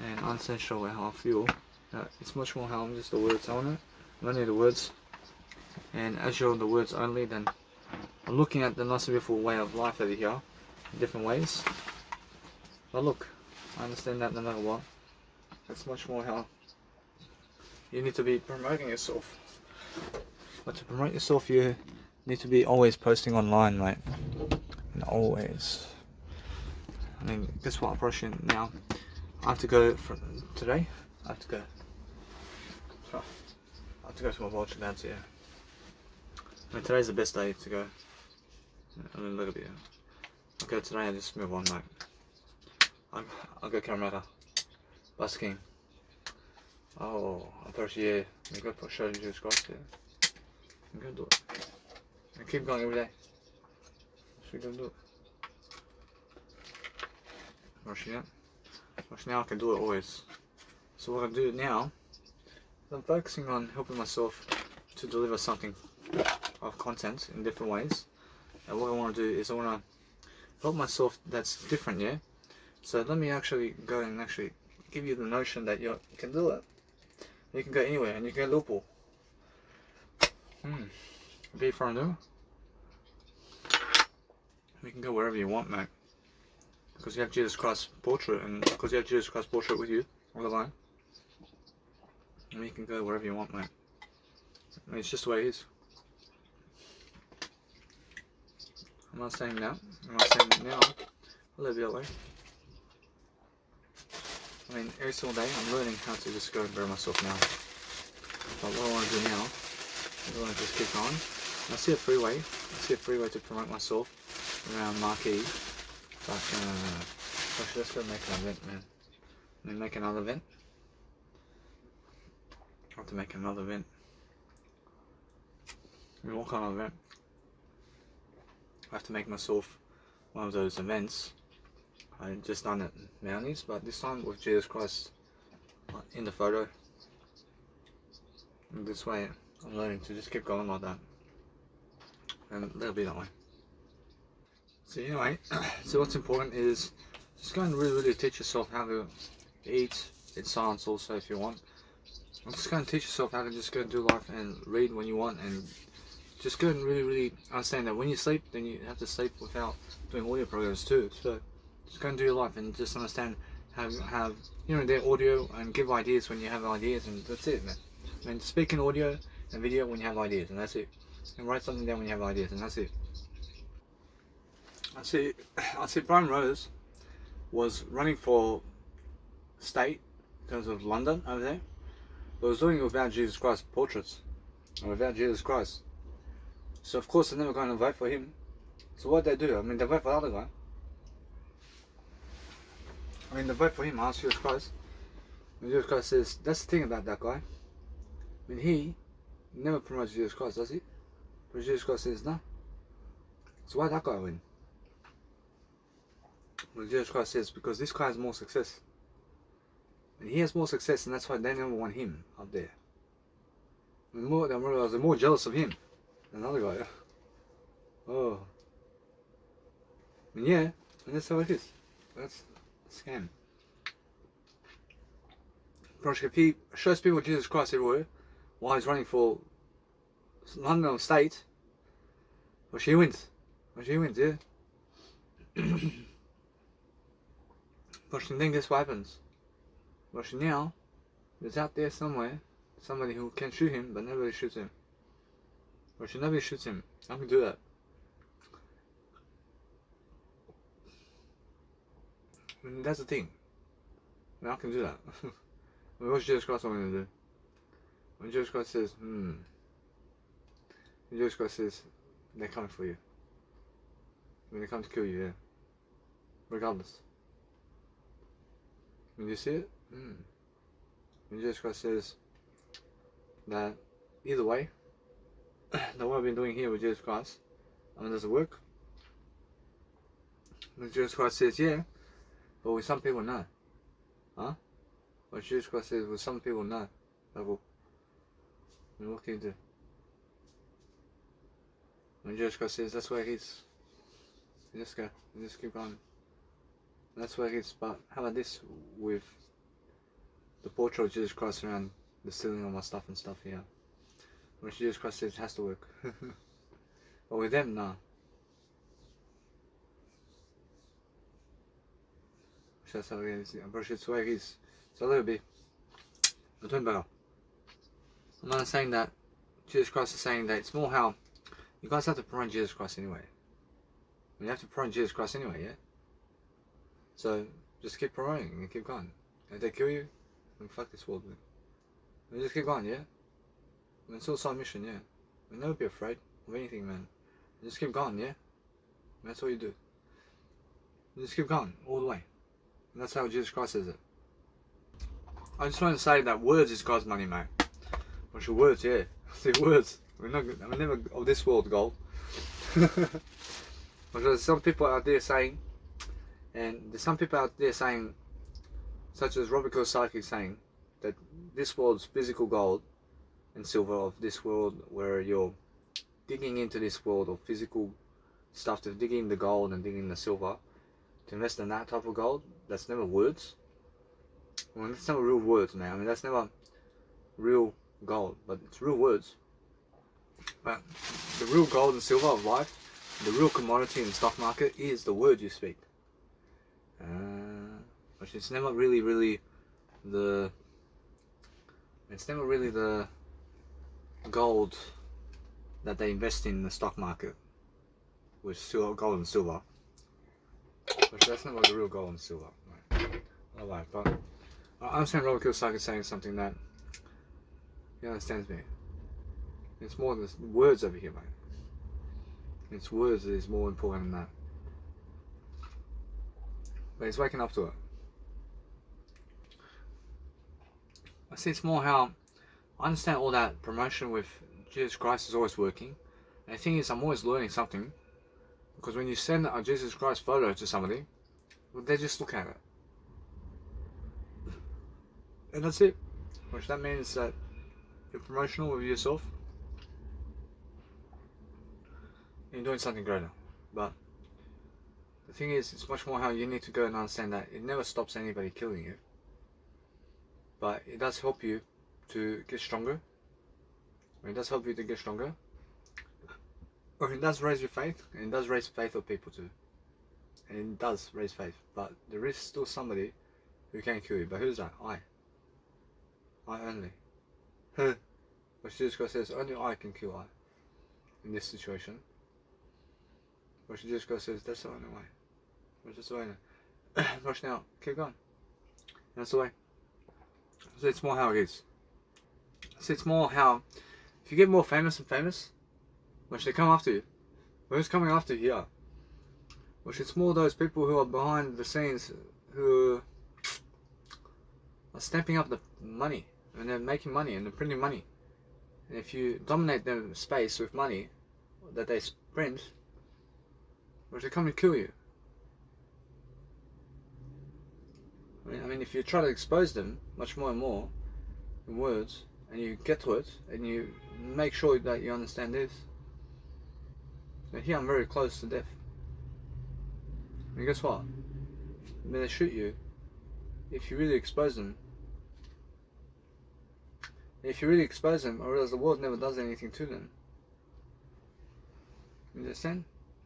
And I understand straight away how I feel. It's much more how I'm just the words on it. I'm only the words. And as you're the words only, then I'm looking at the nice and beautiful way of life over here in different ways. But look, I understand that no matter what. That's much more how you need to be promoting yourself. But to promote yourself, you need to be always posting online, mate. And always. I mean, guess what? I'm rushing now. I have to go from today. I have to go to my vulture dad's here. I mean, today's the best day to go. I mean, look at it. I'll go today and just move on, mate. I'll go Caramata. Busking. Oh, I thought yeah, you got to show Jesus Christ here. I'm gonna do it. And keep going every day. Should we go do it? Rushing out. Rushing now I can do it always. So what I do now is I'm focusing on helping myself to deliver something of content in different ways. And what I want to do is I want to help myself that's different, yeah? So let me actually go and actually give you the notion that you can do it. You can go anywhere and you can go Liverpool. Be from there. You can go wherever you want, mate. Because you have Jesus Christ's portrait, and because you have Jesus Christ's portrait with you all the time. And you can go wherever you want, mate. I mean, it's just the way it is. I'm not saying that. I'm not saying now. I'll live that way. I mean, every single day I'm learning how to just go and grow myself now. But what I want to do now is I want to just keep on. I see a free way. I see a free way to promote myself around Marquee. But actually, let's go make an event, man. Let me make another event. I have to make another event. I mean, what kind of event? I have to make myself one of those events. I just done it at Mounties, but this time with Jesus Christ in the photo. And this way, I'm learning to just keep going like that. And they'll be that way. So anyway, so what's important is just go and really teach yourself how to eat in silence also if you want. I'm just going to teach yourself how to just go and do life and read when you want, and just go and really understand that when you sleep, then you have to sleep without doing audio programs too. So just go and do your life and just understand how to have, you know, their audio and give ideas when you have ideas, and that's it, man. I mean, speak in audio and video when you have ideas, and that's it. And write something down when you have ideas, and that's it. I see Brian Rose was running for state in terms of London over there, but was doing it without Jesus Christ portraits, and without Jesus Christ. So of course they're never going to vote for him. So what they do? I mean, they vote for the other guy. I mean, they vote for him, ask Jesus Christ. And Jesus Christ says, that's the thing about that guy. I mean, he never promotes Jesus Christ, does he? But Jesus Christ says, no. So why that guy win? Well, Jesus Christ says, because this guy has more success. And he has more success, and that's why they never want him up there. They're more jealous of him than the other guy. Oh. And yeah, and that's how it is. That's a scam. If he shows people Jesus Christ everywhere, while he's running for London State, well, she wins. Well, she wins, yeah. But she then guess what happens? Well, she now is out there somewhere, somebody who can shoot him, but nobody shoots him. Well, she nobody shoots him. I can do that. And that's the thing. I can do that. What's Jesus Christ want me to do? When Jesus Christ says, when Jesus Christ says, they're coming for you. When they come to kill you, yeah. Regardless. When you see it, when Jesus Christ says that either way, the way I've been doing here with Jesus Christ, does it work? When Jesus Christ says, yeah, but with some people, no. Huh? When Jesus Christ says, with some people, no. Well, what can you do? When Jesus Christ says, that's where it is. You just go, you just keep going. That's where it is. But how about this with the portrait of Jesus Christ around the stealing of my stuff and stuff here? When Jesus Christ says it has to work. But with them, nah. That's how it is. I'm pretty sure it's where it is. So a little bit. I'm doing better. I'm not saying that Jesus Christ is saying that it's more how you guys have to promote Jesus Christ anyway. You have to promote Jesus Christ anyway, yeah? So just keep promoting and keep going. If they kill you, then fuck this world, man. And just keep going, yeah? It's all some mission, yeah. And never be afraid of anything, man. Just keep going, yeah? And that's all you do. You just keep going all the way. And that's how Jesus Christ says it. I just want to say that words is God's money, mate. Bunch of words, yeah. See, words. We're never of this world, gold. But there's some people out there saying, and there's some people out there saying, such as Robert Kiyosaki saying, that this world's physical gold and silver of this world, where you're digging into this world of physical stuff, to dig in the gold and dig in the silver, to invest in that type of gold, that's never words. Well, that's never real words, man. I mean, that's never real gold, but it's real words. But the real gold and silver of life, the real commodity in the stock market, is the word you speak. Which it's never really the. It's never really the gold that they invest in the stock market with gold and silver. Which that's never the real gold and silver. Right? Alright, but I understand Robert Kiyosaki saying something that he understands me. It's more than words over here, mate. It's words that is more important than that. But he's waking up to it. I see it's more how I understand all that promotion with Jesus Christ is always working. And the thing is, I'm always learning something. Because when you send a Jesus Christ photo to somebody, well, they just look at it. And that's it. Which that means that you're promotional with yourself. You're doing something greater. But the thing is, it's much more how you need to go and understand that it never stops anybody killing you. But it does help you to get stronger. It does help you to get stronger. Or it does raise your faith. And it does raise faith of people too. And it does raise faith. But there is still somebody who can kill you. But who's that? I only. But Jesus Christ says, only I can kill I. In this situation. But Jesus Christ says, that's the only way. Which is the way. Rush now, keep going. That's the way. So it's more how it is. So it's more how, if you get more famous and famous, which they come after you. Who's coming after you here? Which it's more those people who are behind the scenes, who are stamping up the money, and they're making money, and they're printing money. And if you dominate their space with money that they print, which they come and kill you. I mean, if you try to expose them much more and more in words, and you get to it, and you make sure that you understand this. Now here I'm very close to death. And guess what? When they shoot you, if you really expose them, If you really expose them, I realize the world never does anything to them. You understand?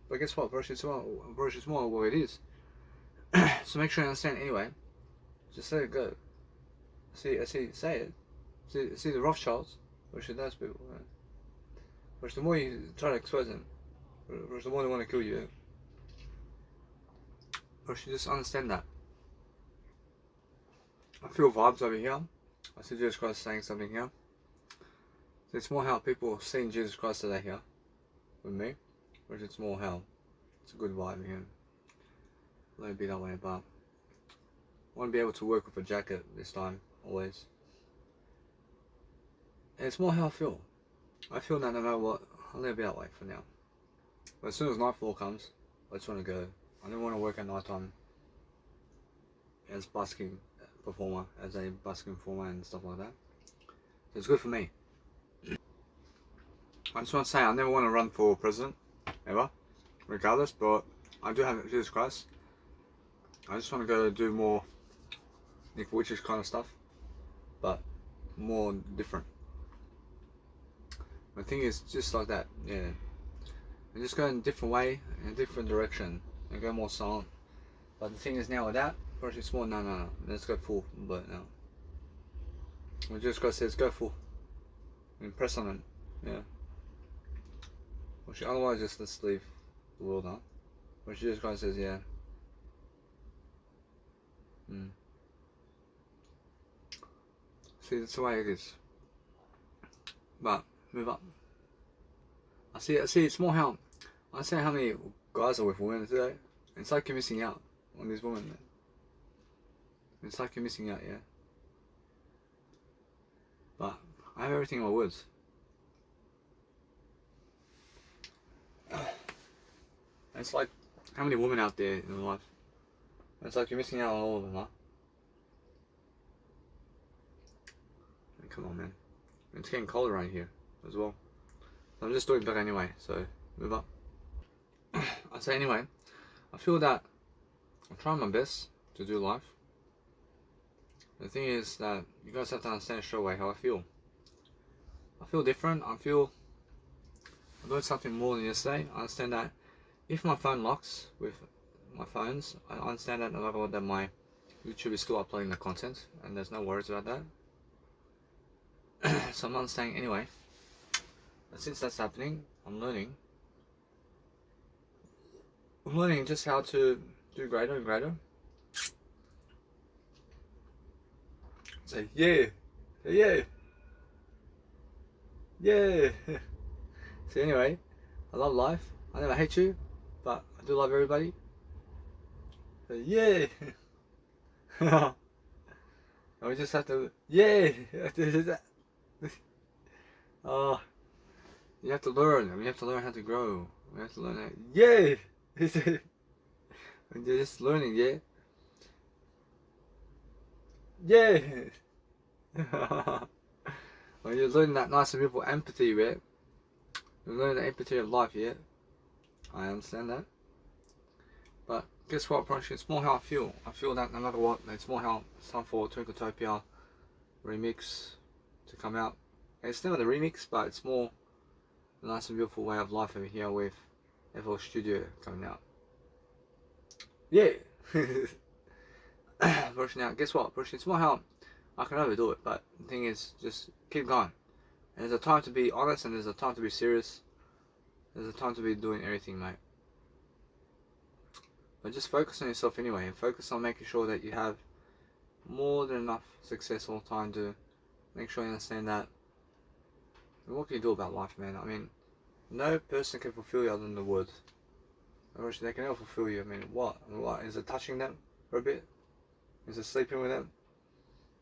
But guess what? Brush is more what it is. So make sure you understand anyway. Just let it go. Say it. See the Rothschilds, which are those people. Right? Which the more you try to expose them, which the more they want to kill you. Which you just understand that. I feel vibes over here. I see Jesus Christ saying something here. So it's more how people seeing Jesus Christ today here with me, which it's more how it's a good vibe here. Let it be that way, but I want to be able to work with a jacket this time, always. And it's more how I feel. I feel that no matter what, I'll let it be that way for now. But as soon as nightfall comes, I just want to go. I don't want to work at night time as busking performer, as a busking performer and stuff like that. So it's good for me. I just want to say I never want to run for president, ever, regardless, but I do have Jesus Christ. I just want to go do more Nick Vujicic kind of stuff, but more different. The thing is just like that, yeah. And just go in a different way, in a different direction, and go more silent. But the thing is now with that, Brush It Small, no, let's go full, but no. When Jesus Christ says go full, and press on it, yeah. Which otherwise just let's leave the world now. Which Jesus Christ says, yeah. See, that's the way it is. But move up. I see. It's more how I say how many guys are with women today. It's like you're missing out on these women. Man. It's like you're missing out, yeah. But I have everything in my words. It's like how many women out there in life. It's like you're missing out on all of them, huh? Come on, man. It's getting cold around here as well. So I'm just doing that anyway, so move up. I say anyway, I feel that I'm trying my best to do life. The thing is that you guys have to understand straight away how I feel. I feel different. I'm doing something more than yesterday. I understand that if my phone locks with my phones, I understand that no matter what, that my YouTube is still uploading the content and there's no worries about that. So I'm understanding anyway. But since that's happening, I'm learning just how to do greater and greater. Say yeah. So anyway, I love life. I never hate you, but I do love everybody. So yeah. And we just have to Oh, you have to learn. We have to learn how to grow. We have to learn how. Yeah. You're just learning, yeah. When you're learning that nice and beautiful empathy, yeah. You're learning the empathy of life, yeah. I understand that. But guess what, Brush? It's more how I feel. I feel that no matter what, it's more how it's time for Twinkletopiya remix to come out. It's never the remix, but it's more the nice and beautiful way of life over here with FL Studio coming out. Yeah. Brush now, guess what, Brush? It's more how I can overdo it, but the thing is, just keep going. And there's a time to be honest, and there's a time to be serious. There's a time to be doing everything, mate. But just focus on yourself anyway, and focus on making sure that you have more than enough success all the time to make sure you understand that. And what can you do about life, man? I mean, no person can fulfill you other than the word. Or they can never fulfill you. I mean, what? Is it touching them for a bit? Is it sleeping with them?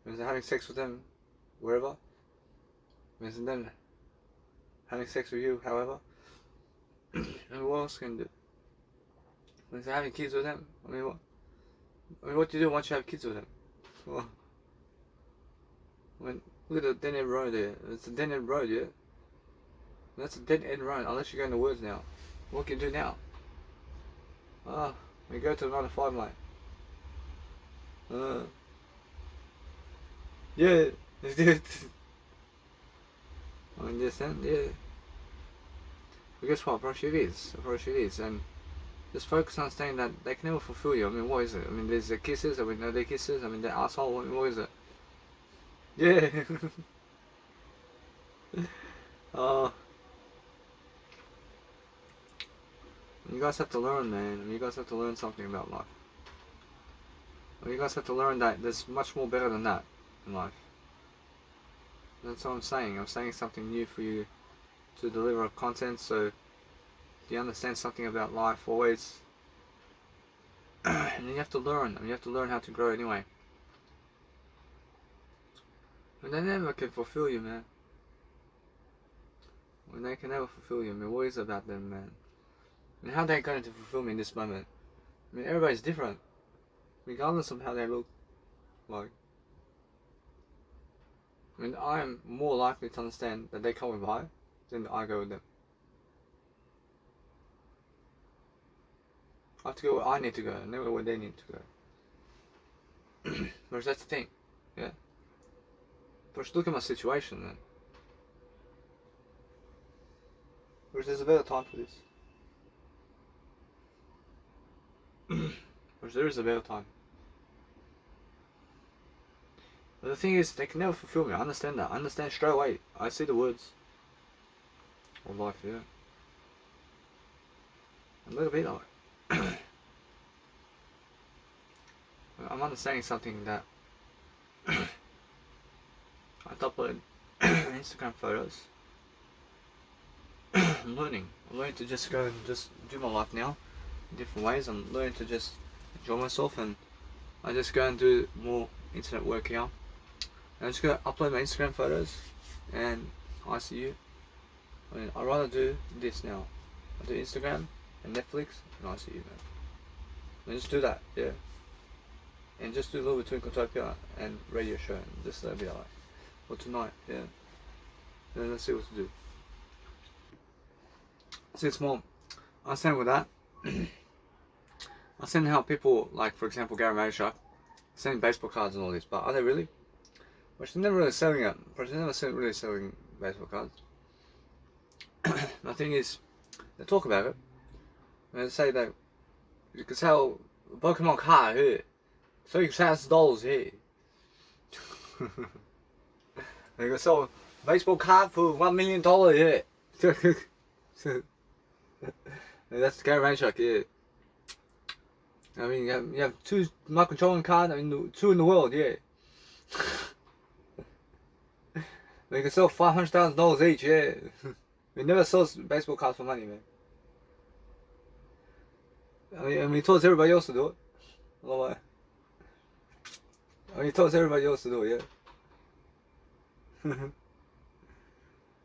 Is it having sex with them wherever? Is it them having sex with you however? And what else can you do? Is it having kids with them? I mean, what do you do once you have kids with them? Well, look at the dead end road there. It's a dead end road, yeah? That's a dead end road. I'll let you go in the words now. What can you do now? We go to 9 to 5, mate. Yeah. I mean, just then, yeah. But guess what? Approach it is. Approach it is. And just focus on saying that they can never fulfill you. I mean, what is it? I mean, there's the kisses. I mean, no, they're kisses. I mean, they're asshole. What is it? Yeah. You guys have to learn, man. You guys have to learn something about life. You guys have to learn that there's much more better than that in life. That's what I'm saying. I'm saying something new for you to deliver content, so you understand something about life always. And you have to learn. You have to learn how to grow anyway. And they never can fulfill you, man. When they can never fulfill you, I mean, what is it about them, man? I mean, how are they going to fulfill me in this moment? I mean, everybody's different, regardless of how they look like. I mean, I'm more likely to understand that they come with I than I go with them. I have to go where I need to go, never where they need to go. But that's the thing, yeah. But just look at my situation, man. Whereas there's a better time for this. Whereas there is a better time. But the thing is, they can never fulfill me. I understand that. I understand straight away. I see the words of life, yeah. A little bit of it. I'm understanding something that I upload Instagram photos. I'm learning to just go and just do my life now in different ways. I'm learning to just enjoy myself, and I just go and do more internet work here. And I just go upload my Instagram photos and ICU. I mean, I'd rather do this now. I do Instagram and Netflix and ICU, man. And just do that, yeah. And just do a little between Twinkletopia and radio show, and just that'll be alright. For tonight, yeah. Then let's see what to do. See, it's more. I understand with that. I understand how people, like for example Gary Vaynerchuk, selling baseball cards and all this, but are they really? But she's never really selling it. But she's never really selling baseball cards. The thing is, they talk about it. And they say that you can sell a Pokemon card here, $3,000 here. They can sell a baseball card for $1 million here. That's Gary Vaynerchuk, yeah. I mean, you have two Michael Jordan cards, I mean, two in the world, yeah. They can sell $500,000 each, yeah. We never sells baseball cards for money, man. I mean, he tells everybody else to do it. I mean, he tells everybody else to do it, yeah.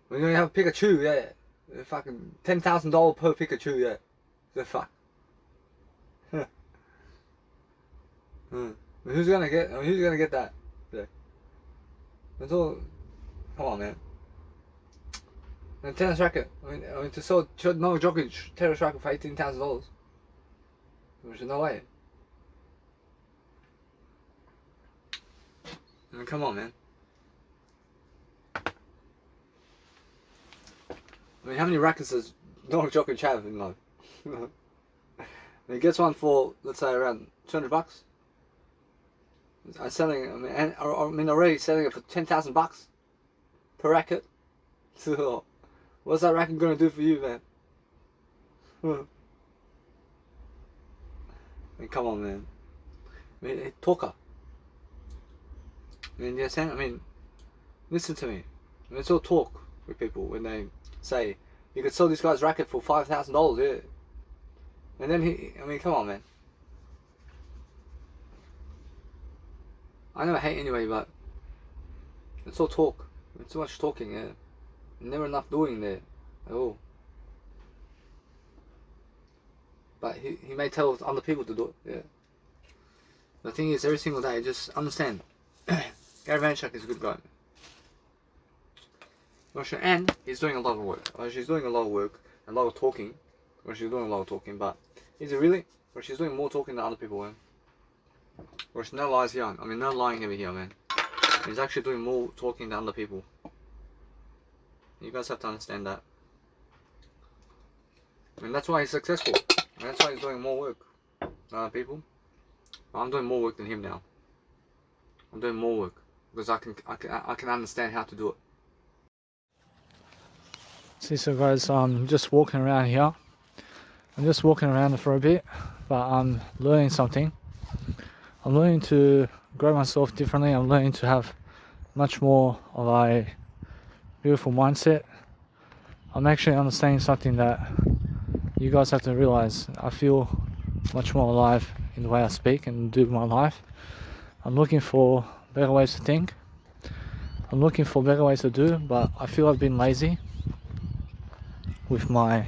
When you have Pikachu, yeah. Fucking $10,000 per Pikachu, yeah. The fuck. Who's gonna get? I mean, who's gonna get that? Yeah. That's all. Come on, man. And tennis racket. I mean to sell Novak Djokovic tennis racket for $18,000. There's no way. I mean, come on, man. I mean, how many rackets does Novak Djokovic have in life? He gets one for, let's say, around $200. I'm selling. I mean, already selling it for $10,000 per racket. So, what's that racket gonna do for you, man? I mean, come on, man. I mean, talker. I mean, you understand? I mean, listen to me. I mean, it's all talk with people when they say you could sell this guy's racket for $5,000, yeah. And then I mean, come on, man. I never hate anybody, but it's all talk. It's too much talking, yeah. Never enough doing there at all. But he may tell other people to do it, yeah. The thing is, every single day, just understand. Gary Vaynerchuk is a good guy. And he's doing a lot of work. She's doing a lot of work, a lot of talking. She's doing a lot of talking, but is it really? Or she's doing more talking than other people, man. Or she's no lies here. I mean, no lying over here, man. He's actually doing more talking than other people. You guys have to understand that. And that's why he's successful. And that's why he's doing more work than other people. I'm doing more work than him now. I'm doing more work because I can understand how to do it. See, so guys, I'm just walking around here. I'm just walking around for a bit, but I'm learning something. I'm learning to grow myself differently. I'm learning to have much more of a beautiful mindset. I'm actually understanding something that you guys have to realize. I feel much more alive in the way I speak and do my life. I'm looking for better ways to think. I'm looking for better ways to do, but I feel I've been lazy with my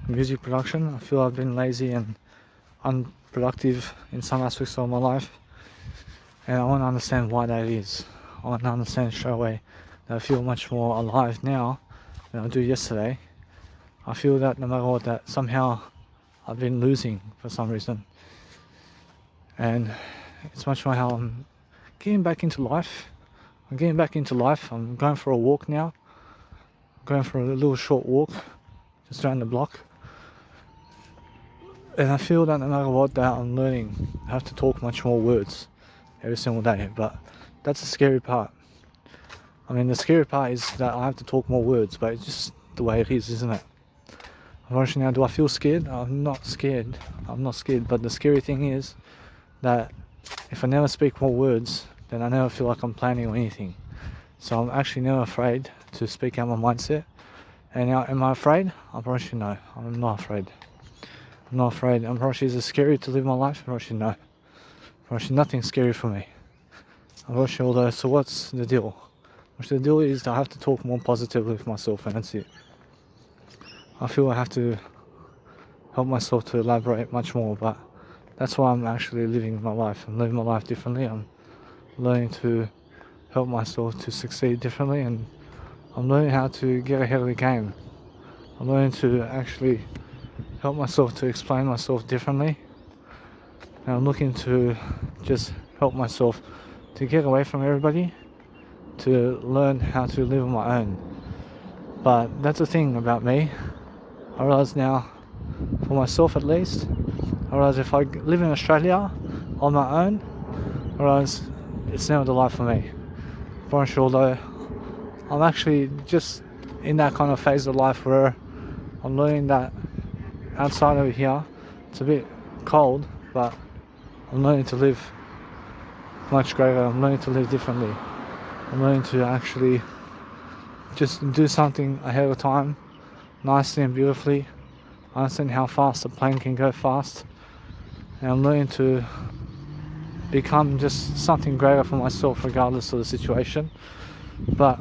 music production. I feel I've been lazy and unproductive in some aspects of my life, and I want to understand why that is. I want to understand straight away that I feel much more alive now than I do yesterday. I feel that no matter what, that somehow I've been losing for some reason, and it's much more how I'm getting back into life. I'm getting back into life. I'm going for a walk now. I'm going for a little short walk just around the block. And I feel that no matter what, that I'm learning. I have to talk much more words every single day. But that's the scary part. I mean, the scary part is that I have to talk more words, but it's just the way it is, isn't it? Unfortunately, now, do I feel scared? I'm not scared. I'm not scared. But the scary thing is that if I never speak more words, then I never feel like I'm planning on anything. So I'm actually never afraid to speak out my mindset. And now, am I afraid? Unfortunately, no. I'm not afraid. I'm not afraid. Unfortunately, is it scary to live my life? Unfortunately, no. Unfortunately, nothing's scary for me. Unfortunately, although, so what's the deal? The deal is that I have to talk more positively with myself, and that's it. I feel I have to help myself to elaborate much more, but that's why I'm actually living my life. I'm living my life differently. I'm learning to help myself to succeed differently, and I'm learning how to get ahead of the game. I'm learning to actually help myself to explain myself differently, and I'm looking to just help myself to get away from everybody, to learn how to live on my own. But that's the thing about me. I realise now, for myself at least, I realise if I live in Australia on my own, I realise it's never the life for me. For sure, although I'm actually just in that kind of phase of life where I'm learning that outside of here, it's a bit cold, but I'm learning to live much greater. I'm learning to live differently. I'm learning to actually just do something ahead of time, nicely and beautifully. I understand how fast a plane can go fast, and I'm learning to become just something greater for myself regardless of the situation. But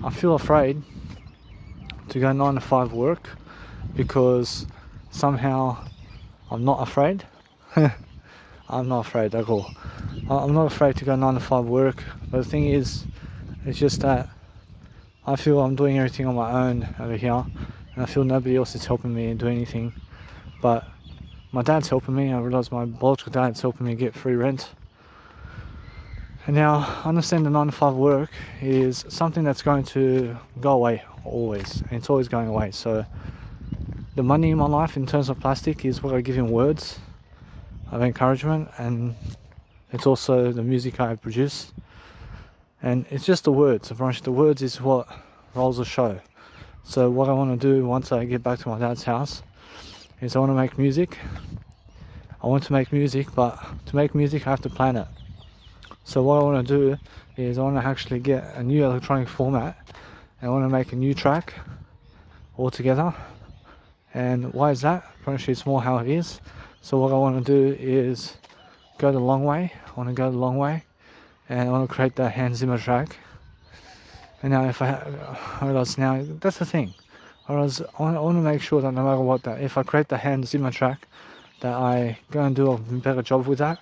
I feel afraid to go 9 to 5 work because somehow I'm not afraid. I'm not afraid at all. I'm not afraid to go 9 to 5 work, but the thing is, it's just that I feel I'm doing everything on my own over here, and I feel nobody else is helping me do anything. But my dad's helping me. I realise my biological dad's helping me get free rent. And now I understand the 9 to 5 work is something that's going to go away always, and it's always going away. So the money in my life in terms of plastic is what I give in words of encouragement, and it's also the music I produce, and it's just the words. The words is what rolls the show. So what I want to do once I get back to my dad's house is I want to make music. I want to make music, but to make music I have to plan it. So what I want to do is I want to actually get a new electronic format, and I want to make a new track altogether. And why is that? Apparently it's more how it is. So what I want to do is go the long way. I want to go the long way, and I want to create that Hans Zimmer track. And now if I realize now, that's the thing. I want to make sure that no matter what, that if I create the Hans Zimmer track, that I go and do a better job with that.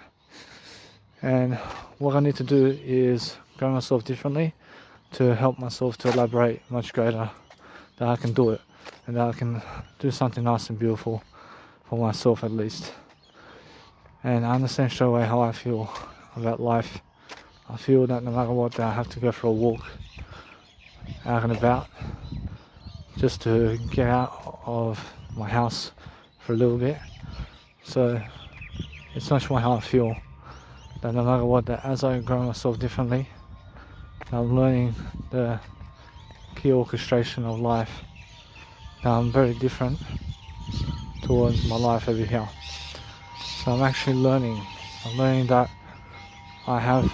And what I need to do is grow myself differently to help myself to elaborate much greater, that I can do it, and that I can do something nice and beautiful for myself at least. And I understand straight away how I feel about life. I feel that no matter what, that I have to go for a walk out and about. just to get out of my house for a little bit. So it's much more how I feel, that no matter what, that as I grow myself differently, I'm learning the key orchestration of life. Now I'm very different towards my life over here. So I'm actually learning. I'm learning that I have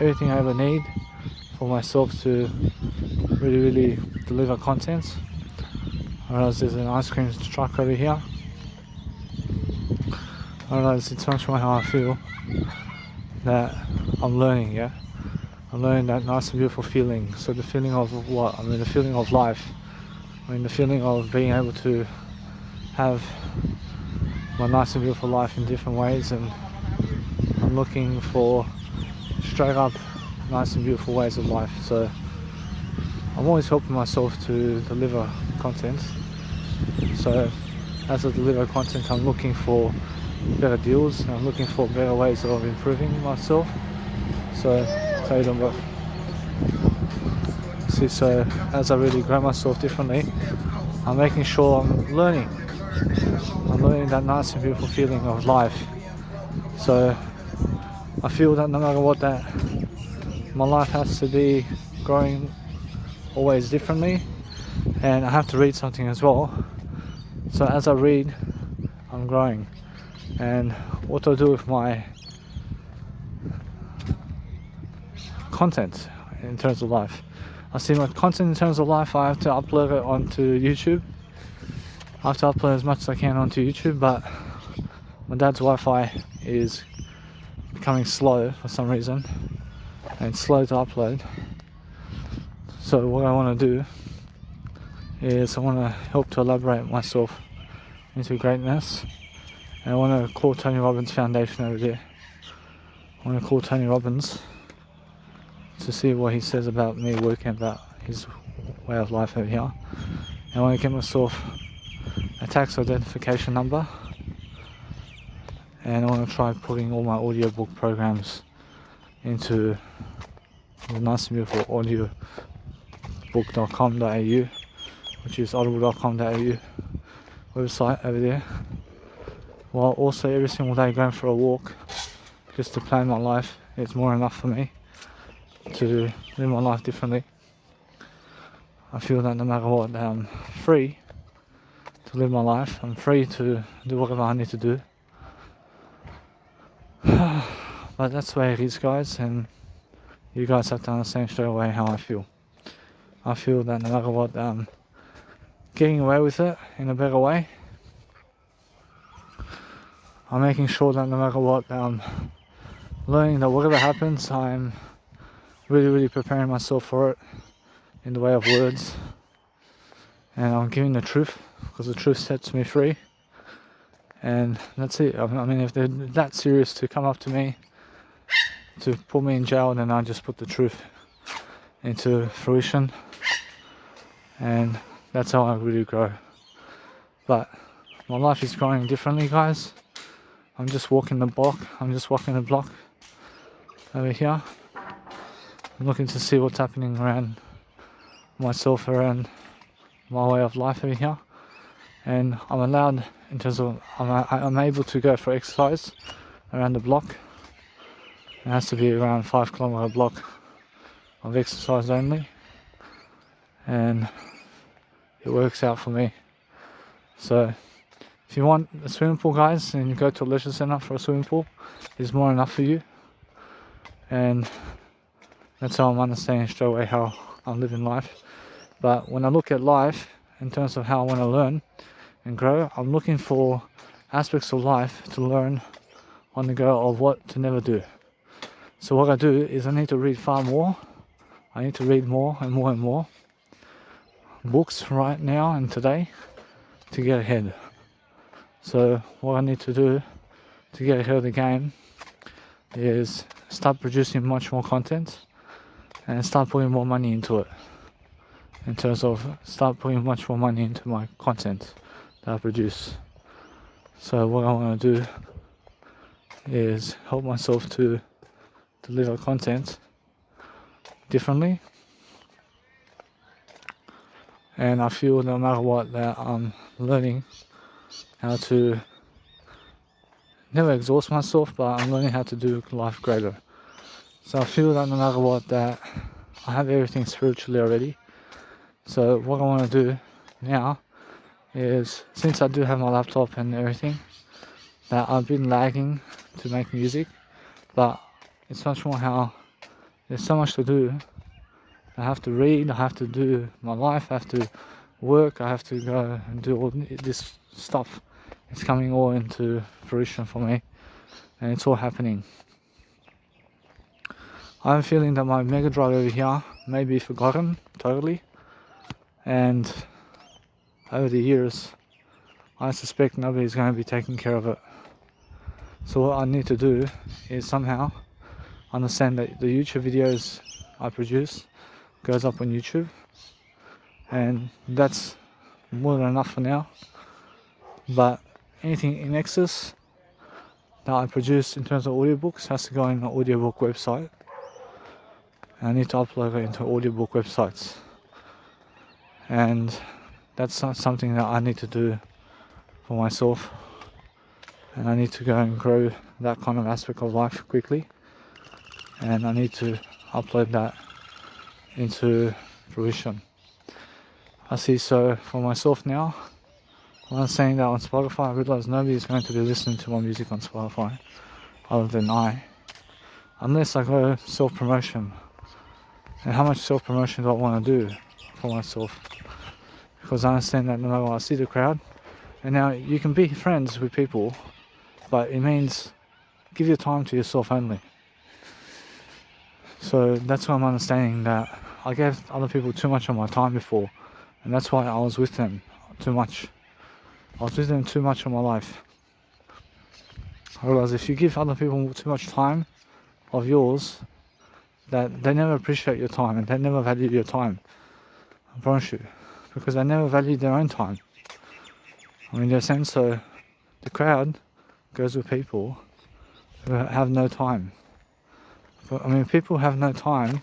everything I ever need for myself to really deliver content. I realize there's an ice cream truck over here. I realize it's much more how I feel, that I'm learning, yeah? I'm learning that nice and beautiful feeling. So the feeling of what? I mean the feeling of life. I mean the feeling of being able to have my nice and beautiful life in different ways, and I'm looking for straight up nice and beautiful ways of life. So I'm always helping myself to deliver content. So as I deliver content, I'm looking for better deals, and I'm looking for better ways of improving myself. So see, so as I really grow myself differently, I'm making sure I'm learning that nice and beautiful feeling of life. So I feel that no matter what, that my life has to be growing always differently, and I have to read something as well. So as I read, I'm growing. And what do I do with my content in terms of life? I see my content in terms of life, I have to upload it onto YouTube. I have to upload as much as I can onto YouTube, but my dad's Wi-Fi is becoming slow for some reason, and it's slow to upload. So what I want to do is I want to help to elaborate myself into greatness, and I want to call Tony Robbins Foundation over there. I want to call Tony Robbins to see what he says about me working about his way of life over here. And I want to get myself a tax identification number, and I want to try putting all my audiobook programs into the nice and beautiful audiobook.com.au, which is audible.com.au website over there, while also every single day going for a walk just to plan my life. It's more enough for me to live my life differently. I feel that no matter what, I'm free to live my life. I'm free to do whatever I need to do. But that's the way it is, guys, and you guys have to understand straight away how I feel. I feel that no matter what, getting away with it in a better way. I'm making sure that no matter what, learning that whatever happens, I'm really preparing myself for it in the way of words, and I'm giving the truth, because the truth sets me free. And that's it. I mean, if they're that serious to come up to me to put me in jail, then I just put the truth into fruition, and that's how I really grow. But my life is growing differently, guys. I'm just walking the block. Over here. I'm looking to see what's happening around myself, around my way of life over here. And I'm allowed, in terms of, I'm able to go for exercise around the block. It has to be around 5 kilometer block of exercise only, and it works out for me. So if you want a swimming pool, guys, and you go to a leisure centre for a swimming pool, is more enough for you. And that's how I'm understanding straight away how I'm living life. But when I look at life in terms of how I want to learn and grow, I'm looking for aspects of life to learn on the go of what to never do. So what I do is I need to read far more. I need to read more and more books right now and today to get ahead. So what I need to do to get ahead of the game is start producing much more content and start putting more money into it. In terms of start putting much more money into my content that I produce. So what I want to do is help myself to deliver content differently, and I feel no matter what that I'm learning how to never exhaust myself, but I'm learning how to do life greater. So I feel that no matter what, that I have everything spiritually already. So what I want to do now is, since I do have my laptop and everything, that I've been lagging to make music, but it's much more how there's so much to do. I have to read, I have to do my life, I have to work, I have to go and do all this stuff. It's coming all into fruition for me, and it's all happening. I'm feeling that my Mega Drive over here may be forgotten totally, and over the years I suspect nobody's going to be taking care of it. So what I need to do is somehow understand that the YouTube videos I produce goes up on YouTube, and that's more than enough for now. But anything in excess that I produce in terms of audiobooks has to go in the audiobook website. I need to upload it into audiobook websites, and that's not something that I need to do for myself, and I need to go and grow that kind of aspect of life quickly, and I need to upload that into fruition. I see. So for myself now, when I'm saying that on Spotify, I realize nobody's going to be listening to my music on Spotify other than I, unless I go self-promotion. And how much self-promotion do I want to do for myself? Because I understand that no matter what, I see the crowd, and now you can be friends with people, but it means give your time to yourself only. So that's why I'm understanding that I gave other people too much of my time before, and that's why I was with them too much. I was with them too much of my life. I realized if you give other people too much time of yours, that they never appreciate your time and they never value your time. I promise you. Because they never value their own time. I mean, in a sense, so the crowd goes with people who have no time. But I mean, people who have no time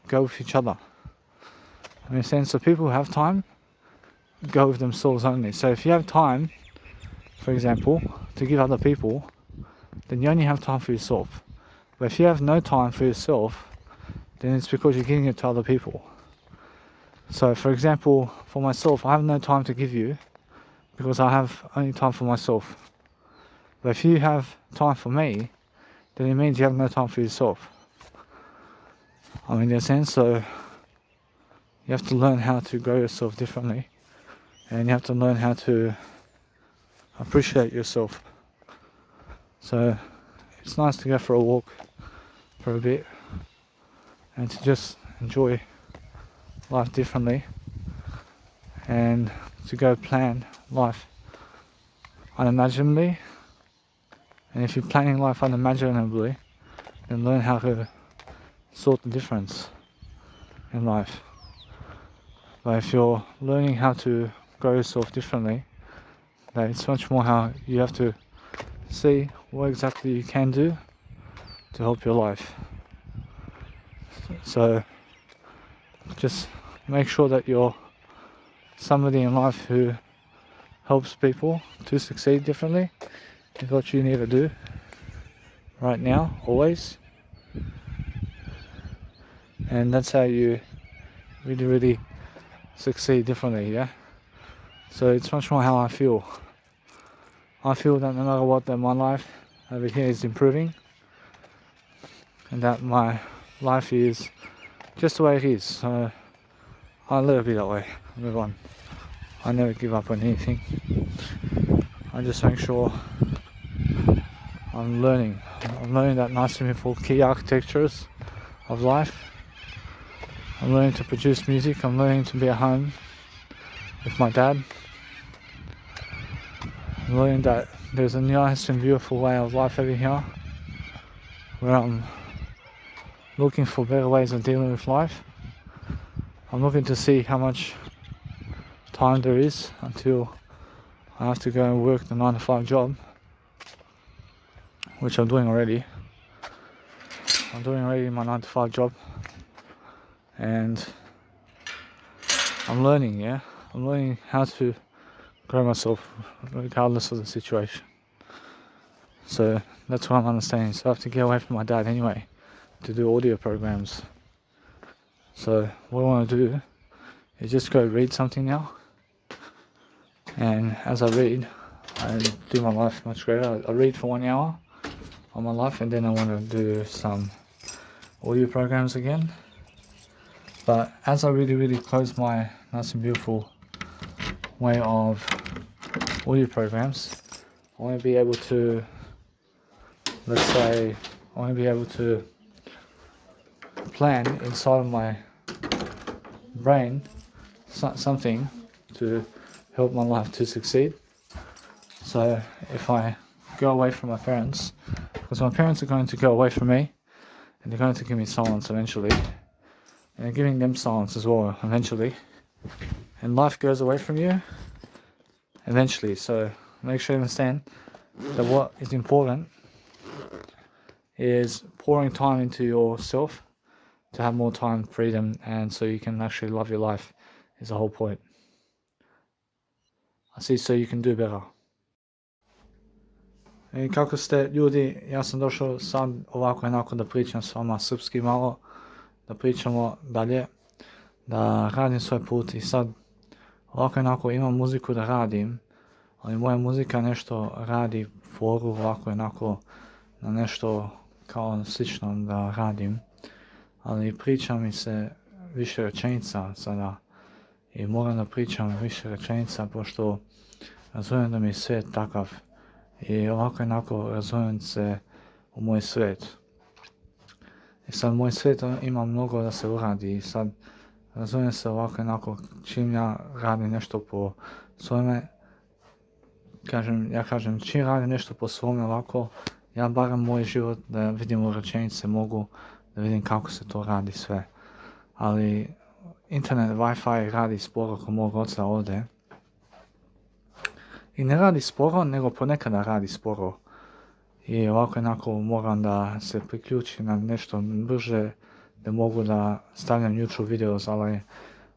go with each other. I mean, in a sense, so people who have time go with themselves only. So if you have time, for example, to give other people, then you only have time for yourself. But if you have no time for yourself, then it's because you're giving it to other people. So for example, for myself, I have no time to give you because I have only time for myself. But if you have time for me, then it means you have no time for yourself. I mean, in a sense, so you have to learn how to grow yourself differently, and you have to learn how to appreciate yourself. So it's nice to go for a walk for a bit and to just enjoy life differently, and to go plan life unimaginably. And if you're planning life unimaginably, then learn how to sort the difference in life. But if you're learning how to grow yourself differently, then it's much more how you have to see what exactly you can do to help your life. So just make sure that you're somebody in life who helps people to succeed differently. Is what you need to do right now, always. And that's how you really succeed differently, yeah? So it's much more how I feel. I feel that no matter what, that my life over here is improving, and that my life is just the way it is. So I'll let it be that way. Move on. I never give up on anything. I just make sure I'm learning. I'm learning that nice simple key architectures of life. I'm learning to produce music. I'm learning to be at home with my dad. I'm learning that there's a nice and beautiful way of life over here, where I'm looking for better ways of dealing with life. I'm looking to see how much time there is until I have to go and work the 9 to 5 job, which I'm doing already. I'm doing already my 9 to 5 job, and I'm learning, yeah? I'm learning how to grow myself regardless of the situation. So that's what I'm understanding. So I have to get away from my dad anyway to do audio programs. So what I want to do is just go read something now. And as I read, I do my life much greater. I read for 1 hour on my life, and then I want to do some audio programs again. But as I really close my nice and beautiful way of audio programs, I want to be able to, let's say, I want to be able to plan inside of my brain something to help my life to succeed. So if I go away from my parents, because my parents are going to go away from me, and they're going to give me silence eventually, and they're giving them silence as well eventually, and life goes away from you eventually. So make sure you understand that what is important is pouring time into yourself to have more time, freedom, and so you can actually love your life is the whole point. I see, so you can do better. I kako ste ljudi, ja sam došao sad ovako onako da pričam s vama srpski malo, da pričamo dalje, da radim svoj put i sad ovako onako imam muziku da radim, ali moja muzika nešto radi foru ovako onako na nešto kao slično da radim, ali priča mi se više rečenica sada i moram da pričam više rečenica pošto razumijem da mi je svijet takav i ovako onako razumijem se u moj svijet. I sad moj svijet ima mnogo da se uradi i sad razumijem se ovako onako čim ja radim nešto po svome, kažem čim radim nešto po svome ovako, ja barem moj život da vidim u rečenice mogu da vidim kako se to radi sve. Ali internet, Wi-Fi radi sporo kod mog oca ovdje. I ne radi sporo, nego ponekada radi sporo. I ovako jednako moram da se priključim na nešto brže, da mogu da stavljam YouTube videos, ali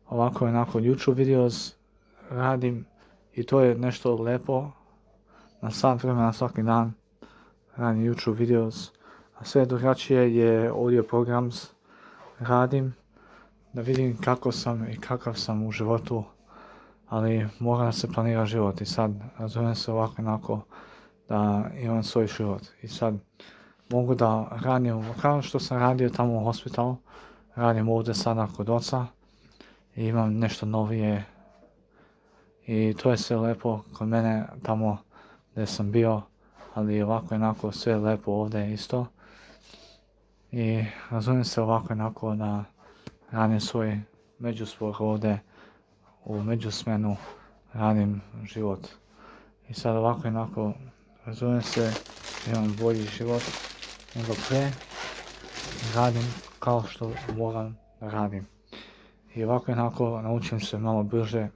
ovako jednako YouTube videos radim i to je nešto lepo. Na sat vremena svaki dan radim YouTube videos, a sve drugačije je audio programs radim, da vidim kako sam i kakav sam u životu, ali moram da se planira život i sad razumijem se ovako onako da imam svoj život i sad mogu da radim kao što sam radio tamo u hospitalu, radim ovdje sada kod oca i imam nešto novije i to je sve lepo kod mene tamo gdje sam bio, ali ovako onako sve je lepo ovdje isto i razumijem se ovako onako da radim svoj međuspor ovdje u međusmenu, radim život i sad ovako onako razumijem se, imam bolji život nego pre, radim kao što moram da radim i ovako onako naučim se malo brže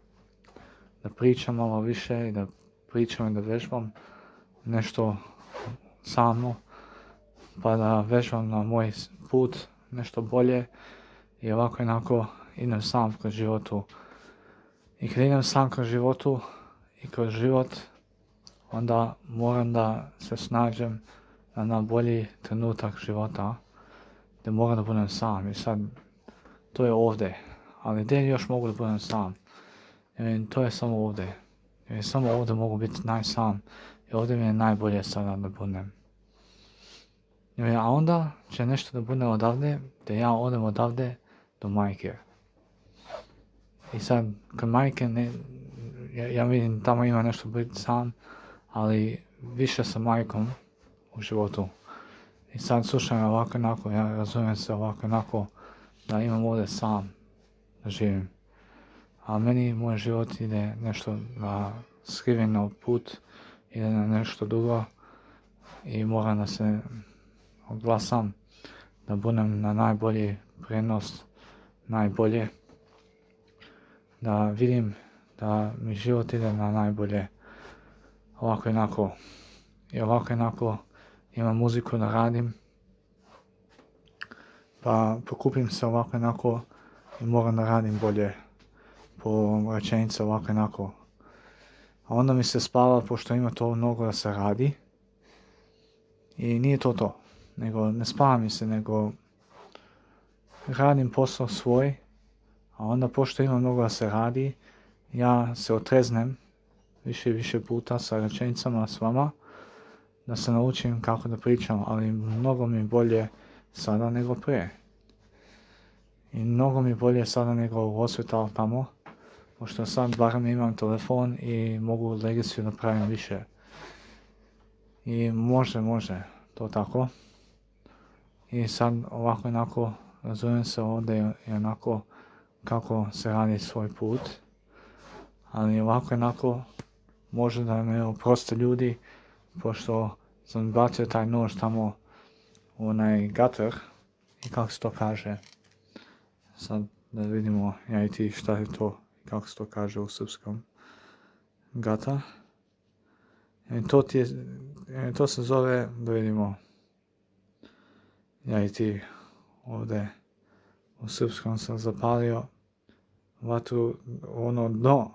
da pričam malo više i da pričam i da vežbam nešto samo, pa da vežbam na moj put nešto bolje i ovako onako idem sam kroz životu. I kad idem sam kroz životu i kroz život, onda moram da se snađem na bolji trenutak života, gdje moram da budem sam i sad to je ovdje, ali gdje još mogu da budem sam? I to je samo ovdje. I samo ovdje mogu biti najsam i ovdje mi je najbolje sada da budem. A onda će nešto da bude odavde, da ja odem odavde do majke. I sad, kod majke, ja vidim tamo ima nešto biti sam, ali više sa majkom u životu. I sad slušam ovako onako, ja razumijem se ovako onako, da imam ovdje sam, da živim. A meni moj život ide nešto na skriveno put, ide na nešto drugo i moram da se oglasam, da budem na najbolji prenos, najbolje, da vidim da mi život ide na najbolje, ovako jednako. I ovako jednako imam muziku da radim, pa pokupim se ovako jednako i moram da radim bolje. po rečenice ovako i onako. A onda mi se spava pošto ima to mnogo da se radi. I nije to. Nego ne spava mi se, nego radim posao svoj. A onda pošto ima mnogo da se radi, ja se otreznem više i više puta sa rečenicama s vama. Da se naučim kako da pričam, ali mnogo mi bolje sada nego prije. I mnogo mi bolje sada nego u hospitalu tamo. Pošto sad barem imam telefon i mogu legaciju napravim više. I može to tako. I sad ovako onako razumijem se ovdje i onako kako se radi svoj put. Ali ovako onako može da me oproste ljudi, pošto sam bacio taj nož tamo u onaj gutter i kako se to kaže. Sad da vidimo ja i ti šta je to, kako se to kaže u srpskom. Gata. I to se zove, da vidimo, ja i ti ovdje u srpskom sam zapalio vatru, ono dno.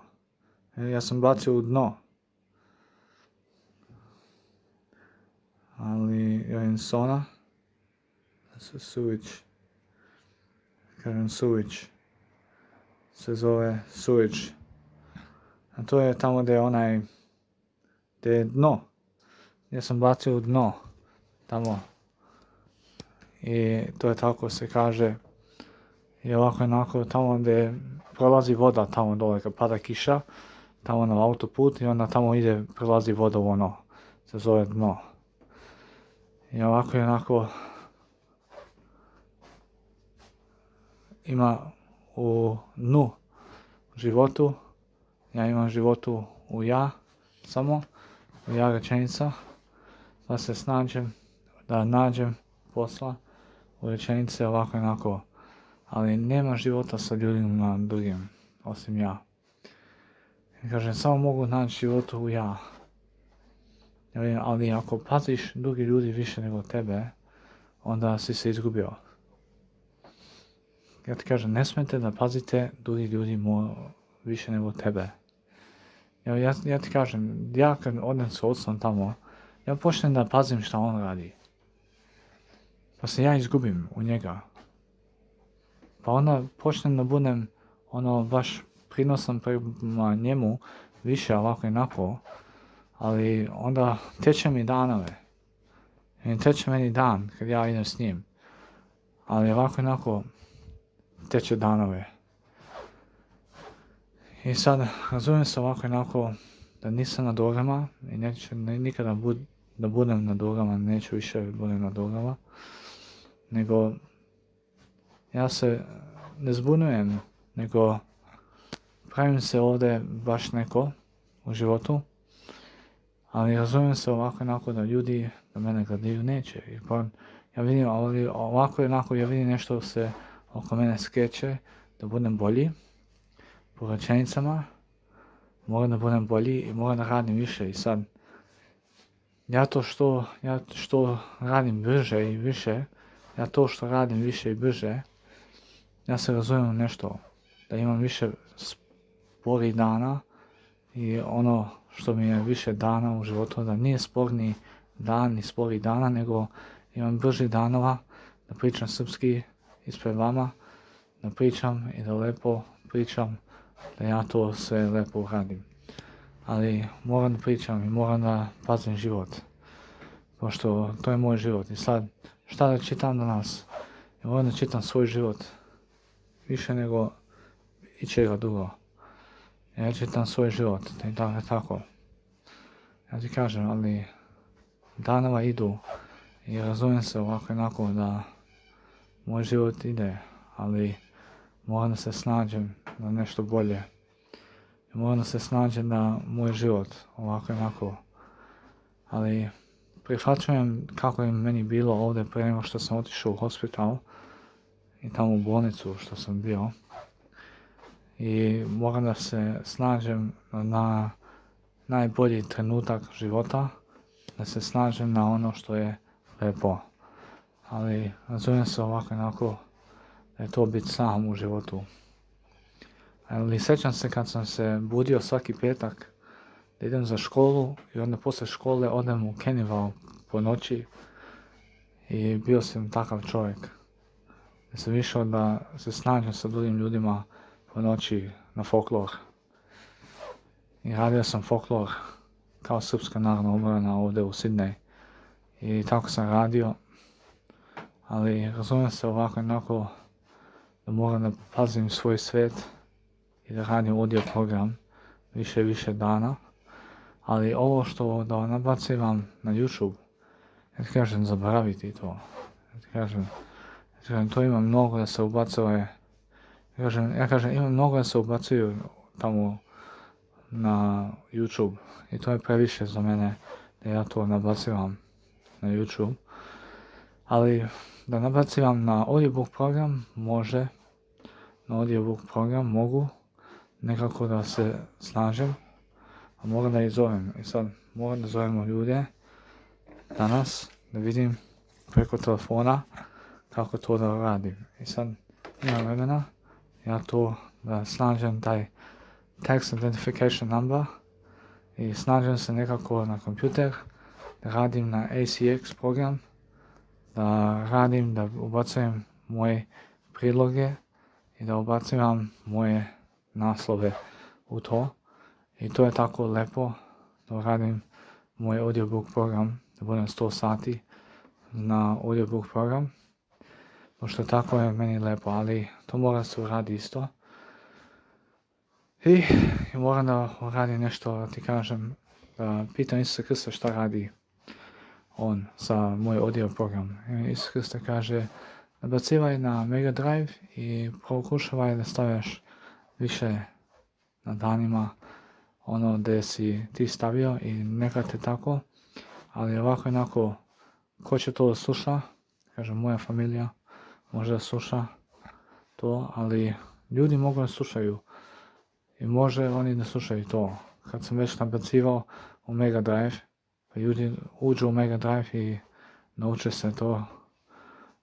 Ja sam bacio u dno. Ali je sona. Sewage. Kažem sewage. Se zove sewage. A to je tamo gdje je gdje je dno. Ja sam bacio u dno. Tamo. I to je tako se kaže. I ovako onako tamo gdje prolazi voda tamo dole kad pada kiša. Tamo na autoput i onda tamo prolazi voda u ono. Se zove dno. I ovako i onako ima u dnu životu. Ja imam životu u ja samo. U ja rečenica. Da se snađem, da nađem posla u rečenice ovako i onako. Ali nema života sa ljudima drugim, osim ja. I kažem, samo mogu naći životu u ja. Ali ako paziš drugi ljudi više nego tebe, onda si se izgubio. Ja ti kažem, ne smijete da pazite drugi ljudi više nego tebe. Ja ti kažem, ja kad odem s ocom tamo, ja počnem da pazim šta on radi. Pa se ja izgubim u njega. Pa onda počnem da budem baš prinosan prema njemu, više ovako i onako, ali onda teče mi danove. I teče meni dan kad ja idem s njim. Ali ovako i onako teče danove. I sad razumijem se ovako i onako da nisam na drogama i neću nikada da budem na drogama, neću više budem na drogama. Nego ja se ne zbunujem, nego pravim se ovdje baš neko u životu. Ali razumijem se ovako onako da ljudi da mene gledaju neće. Ja vidim, ali ovako i onako ja vidim nešto se oko mene skreće da budem bolji. Po rečenicama moram da budem bolji i moram da radim više. I sad ja što radim brže i više, ja se razumijem nešto. Da imam više sporih dana i ono što mi je više dana u životu, da nije sporni dan ni sporih dana, nego imam brži danova da pričam srpski ispred vama, da pričam i da lepo pričam, da ja to sve lepo radim. Ali moram da pričam i moram da pazim život, pošto to je moj život. I sad, šta da čitam danas? Ja moram da čitam svoj život, više nego ičega drugo. Ja čitam svoj život, tako. Ja ti kažem, ali danova idu i razumijem se ovako onako da moj život ide, ali moram da se snađem na nešto bolje. Moram da se snađem na moj život ovako onako. Ali prihvaćujem kako je meni bilo ovdje prije nego što sam otišao u hospital i tamo u bolnicu što sam bio. I moram da se snađem na najbolji trenutak života, da se snađem na ono što je lepo. Ali razumijem se ovako onako da je to biti sam u životu. Ali sjećam se kad sam se budio svaki petak da idem za školu i onda poslije škole odem u Kenneval po noći i bio sam takav čovjek. Da sam išao da se snađem sa drugim ljudima po noći na folklor. I radio sam folklor kao srpska narodna obrana ovdje u Sidney. I tako sam radio. Ali razumijem se ovako jednako da moram da pazim svoj svijet i da radim audio program više i više dana. Ali ovo što da nabacivam na YouTube, ja ti kažem zaboraviti to. Ja ti kažem to ima mnogo da se ubacuje. Ja kažem ima mnogo da se ubacuju tamo na YouTube i to je previše za mene da ja to nabacivam na YouTube. Ali da nabacivam na audiobook program može, na audiobook program mogu nekako da se snažem, a moram da ih zovem. I sad moram da zovemo ljude danas da vidim preko telefona kako to da radim. I sad imam vremena ja to da snažem taj text identification number i snažem se nekako na kompjuter, da radim na ACX program, da radim, da ubacujem moje priloge i da ubacujem moje naslove u to. I to je tako lepo da radim moj audiobook program, da budem 100 sati na audiobook program. Pošto tako je meni lepo, ali to mora se uradi isto. I moram da uradim nešto, da ti kažem, da pitam Isusa Krista šta radi on sa moj audio program. Isus Krista kaže, nabacivaj na Mega Drive i pokušavaj da stavljaš više na danima ono gdje si ti stavio i neka te tako, ali ovako jednako, ko će to da sluša, kaže moja familija može da sluša to, ali ljudi mogu da slušaju i može oni da slušaju to. Kad sam već nabacivao u Mega Drive, pa ljudi uđu u Mega Drive i nauče se to,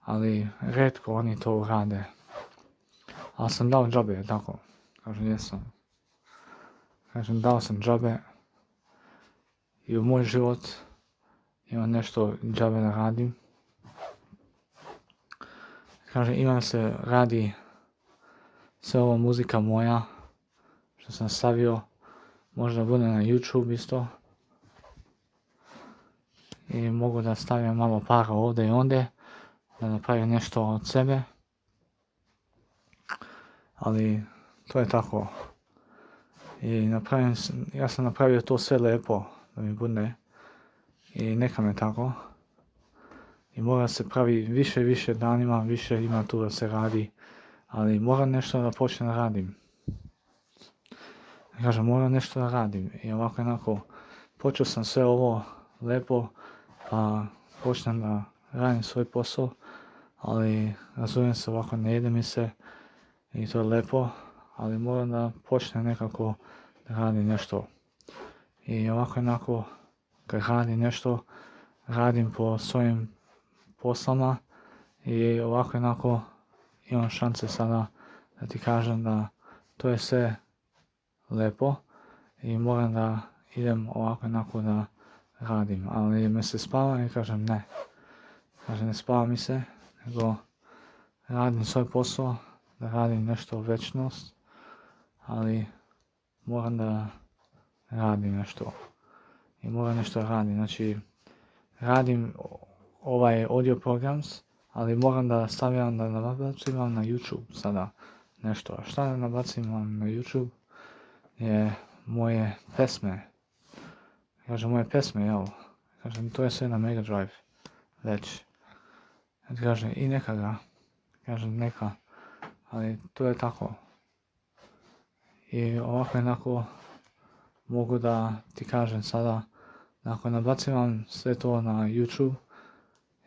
ali retko oni to urade. Ali sam dao džabe, tako, kažem jesam. Kažem dao sam džabe i u moj život imam nešto džabe da radim. Kažem imam se radi sve ova muzika moja što sam stavio, možda bude na YouTube isto. I mogu da stavim malo para ovdje i ondje, da napravim nešto od sebe. Ali to je tako. I ja sam napravio to sve lepo da mi bude. I neka me tako. I mora se pravi više i više danima, više ima tu da se radi. Ali moram nešto da počnem da radim. Kažem, moram nešto da radim. I ovako jednako, počeo sam sve ovo lepo, pa počnem da radim svoj posao. Ali razumijem se, ovako ne ide mi se i to je lepo. Ali moram da počnem nekako da radim nešto. I ovako jednako, kad radim nešto, radim po svojim poslama. I ovako jednako imam šanse sada da ti kažem da to je sve lepo i moram da idem ovako jednako da radim. Ali me se spava i kažem ne. Kažem ne spava mi se, nego radim svoj posao, da radim nešto večnost, ali moram da radim nešto. I moram nešto radim. Znači, radim ovaj audio programs, ali moram da stavljam da nabacivam na YouTube sada nešto. A šta da nabacivam na YouTube je moje pesme. Kažem moje pesme, jel? Kažem to je sve na Mega Drive već. Kažem i neka ga. Kažem neka. Ali to je tako. I ovako jednako mogu da ti kažem sada, ako nabacivam sve to na YouTube,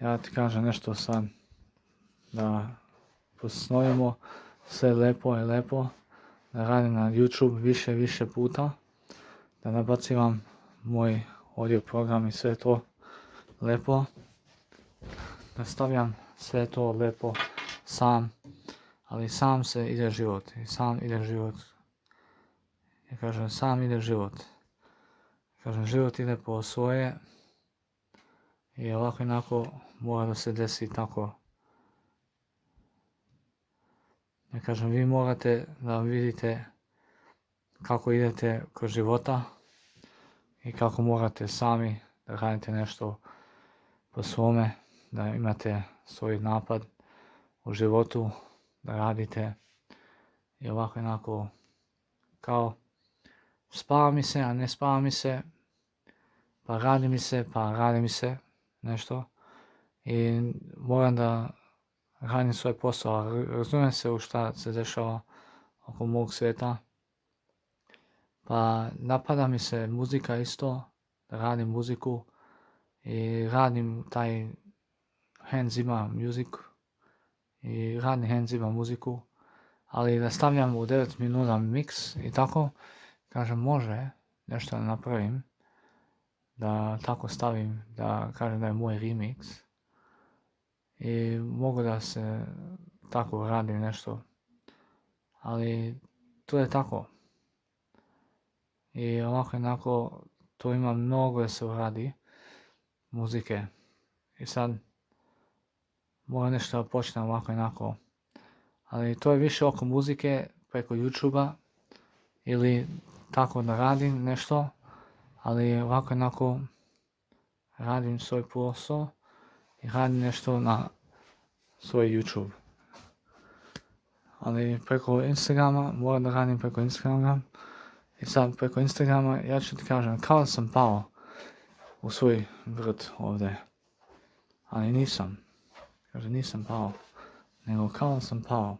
ja ti kažem nešto sad, da posnovimo sve lepo i lepo, da radim na YouTube više puta, da nabacivam moj audio program i sve to lepo, da stavljam sve to lepo sam, ali sam se ide život i sam ide život I kažem, sam ide život. Kažem, život ide po svoje i ovako inako mora da se desi tako. I kažem, vi morate da vidite kako idete kroz života i kako morate sami da radite nešto po svome, da imate svoj napad u životu, da radite i ovako inako kao spava mi se, a ne spava mi se, pa radi mi se nešto i moram da radim svoj posao, razumijem se u šta se dešava oko mog svijeta, pa napada mi se muzika isto, da radim muziku i radim taj Hans Zimmer music i radim Hans Zimmer muziku, ali da stavljam u 9 minuta mix i tako, kažem, može nešto da napravim, da tako stavim, da kažem da je moj remix i mogu da se tako radim nešto, ali to je tako. I ovako jednako to ima mnogo da se uradi muzike i sad moram nešto da počnem ovako jednako, ali to je više oko muzike preko YouTube-a ili tako da radim nešto, ali ovako jednako radim svoj posao i radim nešto na svoj YouTube. Ali preko Instagrama, moram da radim preko Instagrama i sad preko Instagrama ja ću ti kažem kao sam pao u svoj vrt ovdje, ali nisam. Kaže, nisam pao, nego kao sam pao.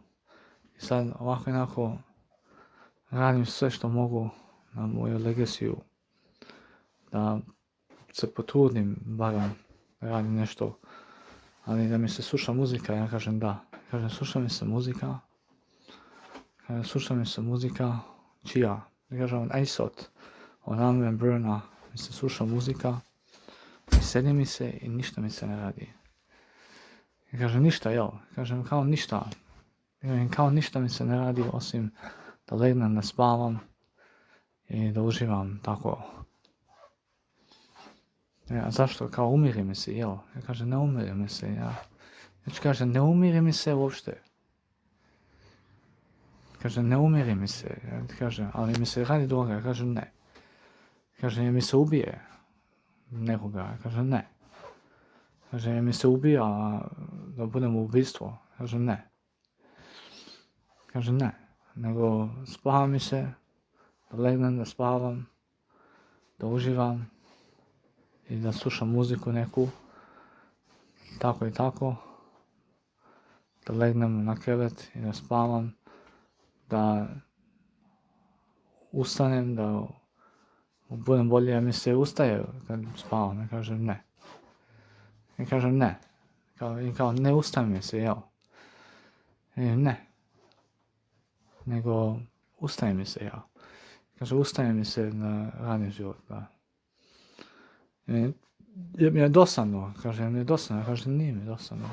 I sad ovako jednako radim sve što mogu na moju legaciju, da se potrudim barem da radim nešto, ali da mi se sluša muzika, ja kažem da. Kažem, sluša mi se muzika, čija? Ja kažem, od Aesot, od Armin van Buurena, mi se sluša muzika, i sedi mi se i ništa mi se ne radi. Ja kažem, ništa, jel? Kažem, kao ništa. Kao ništa mi se ne radi, osim da legnem, da spavam i da uživam tako. Ja, zašto? Kao umiri mi se, jel? Ja kažem, ne umiri mi se, ja ću kažem, ne umiri mi se uopšte. Kaže, ne umiri mi se, ja kažem, ali mi se radi droga, ja kažem, ne. Kaže, mi se ubije nekoga, ja kažem, ne. Kaže, mi se ubija da budem u ubistvu, ja kažem, ne. Kaže, ne, nego spava mi se, da legnem, da spavam, da uživam i da slušam muziku neku, tako i tako, da legnem na krevet i da spavam, da ustanem, da budem bolje, ja mi se ustaje kad spavam, ja kažem ne. Ja kažem ne, kao ne ustaje mi se, jel? Ne, nego ustaje mi se, jel? Kaže, ustaje mi se na radni život, da. Mi je dosadno, kaže, mi je dosadno, kaže, nije mi dosadno.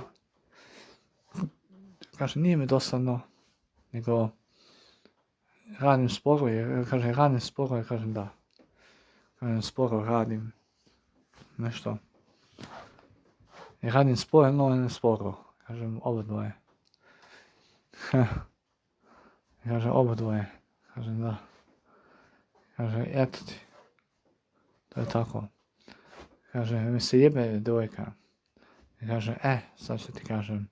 Kaže, nije mi dosadno, nego radim sporo, kaže, radim sporo, kažem da. Kažem, sporo radim nešto. I radim sporo, no ne sporo. Kažem, obodvoje. Kažem, obodvoje. Kažem, da. Kažem, eto ti. To je tako. Kaže, mi se jebe dvojka. I kaže, sad ću ti kažem,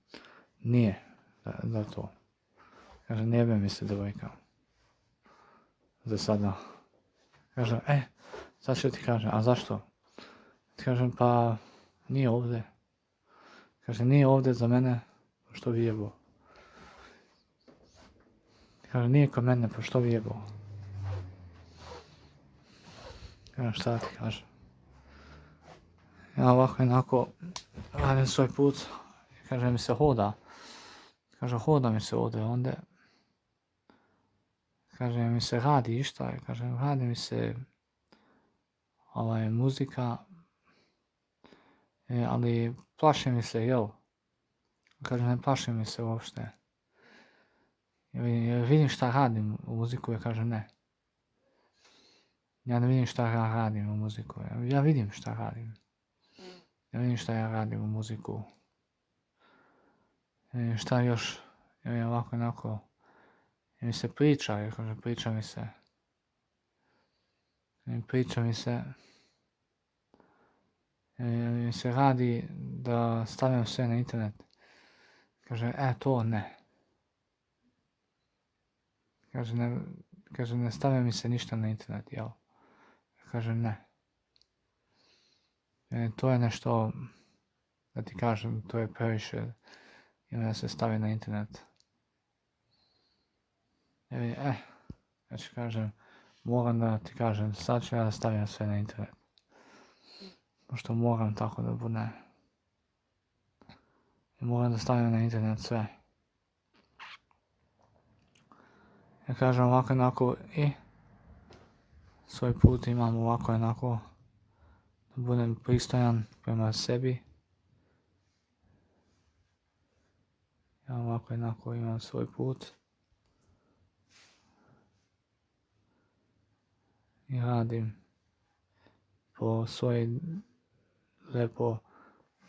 nije da to. Kaže, ne jebe mi se dvojka. Za sada. Kaže, sad ću ti kažem, a zašto? Ti kažem, pa nije ovdje. Kaže, nije ovdje za mene, što bi jebo. Kaže, nije kod mene, pa što bi jebo. Kažem, šta ti kažem. Ja ovako jednako radim svoj put. Kaže, mi se hoda. Kaže, hoda mi se ovdje onda. Kaže, mi se radi išta. Kaže, radi mi se muzika. Ali plaši mi se, jel? Kaže, ne plaši mi se uopšte. Jer vidim šta radim u muziku, ja kažem ne. Ja ne vidim šta ja radim u muziku. Ja vidim šta radim. Ja vidim šta ja radim u muziku. Šta još? Ja vidim ovako onako. Mi se priča, jer kaže priča mi se. Priča mi se. Mi se radi da stavljam sve na internet. Kaže, to ne. Kaže, ne stavlja mi se ništa na internet, jel? Kaže, ne. To je nešto, da ti kažem, to je previše. Ima da se stavi na internet. Znači kažem, moram da ti kažem, sad ću ja da stavljam sve na internet. Pošto moram tako da bude. I moram da stavljam na internet sve. Ja kažem ovako onako i svoj put imam ovako onako da budem pristojan prema sebi. Ja ovako onako imam svoj put. I radim po svoji lepo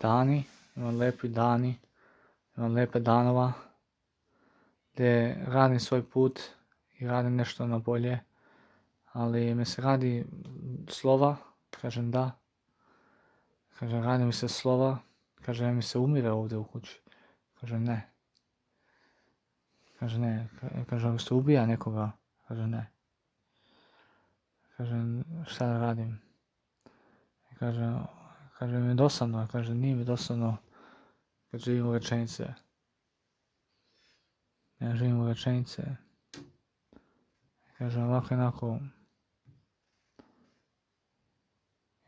dani, imam lepi dani, imam lepe danova gdje radim svoj put i radim nešto na bolje, ali me se radi slova, kažem da, kažem radi mi se slova, kažem mi se umire ovdje u kući, kažem ne, kaže ne, kažem se ubija nekoga, kaže ne, kažem šta da radim, kaže mi je dosadno, kaže nije mi dosadno kad živim u rečenice. Ja živim u rečenice. Kažem ovako onako.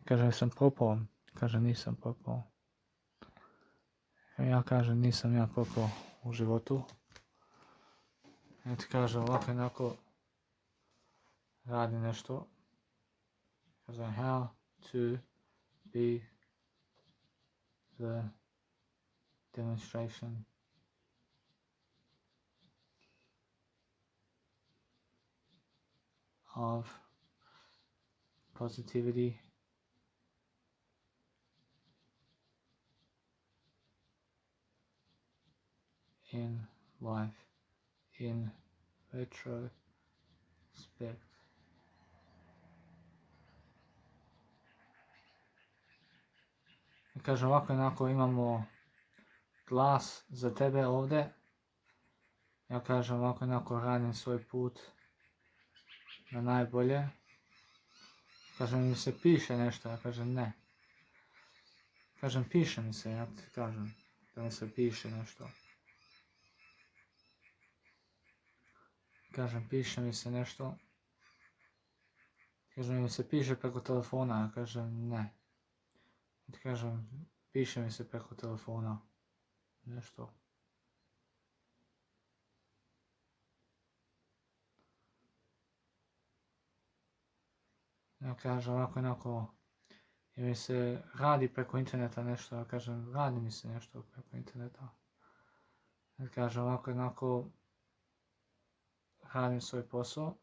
Kažem sam propao. Kažem nisam propao. Ja kažem nisam ja propao u životu. Ja ti kažem ovako onako. Radi nešto. Kažem how to be the demonstration of positivity in life in retrospect. I kažem ovako onako imamo glas za tebe ovdje. Ja kažem ovako onako radim svoj put na najbolje. Kažem mi se piše nešto, ja kažem ne. Kažem piše mi se, ja ti kažem da mi se piše nešto. Kažem piše mi se nešto. Kažem mi se piše preko telefona, ja kažem ne. Ja ti kažem piše mi se preko telefona nešto. Ja kažem ovako onako, jer mi se radi preko interneta nešto, ja kažem radi mi se nešto preko interneta. Ja kažem ovako onako, radim svoj posao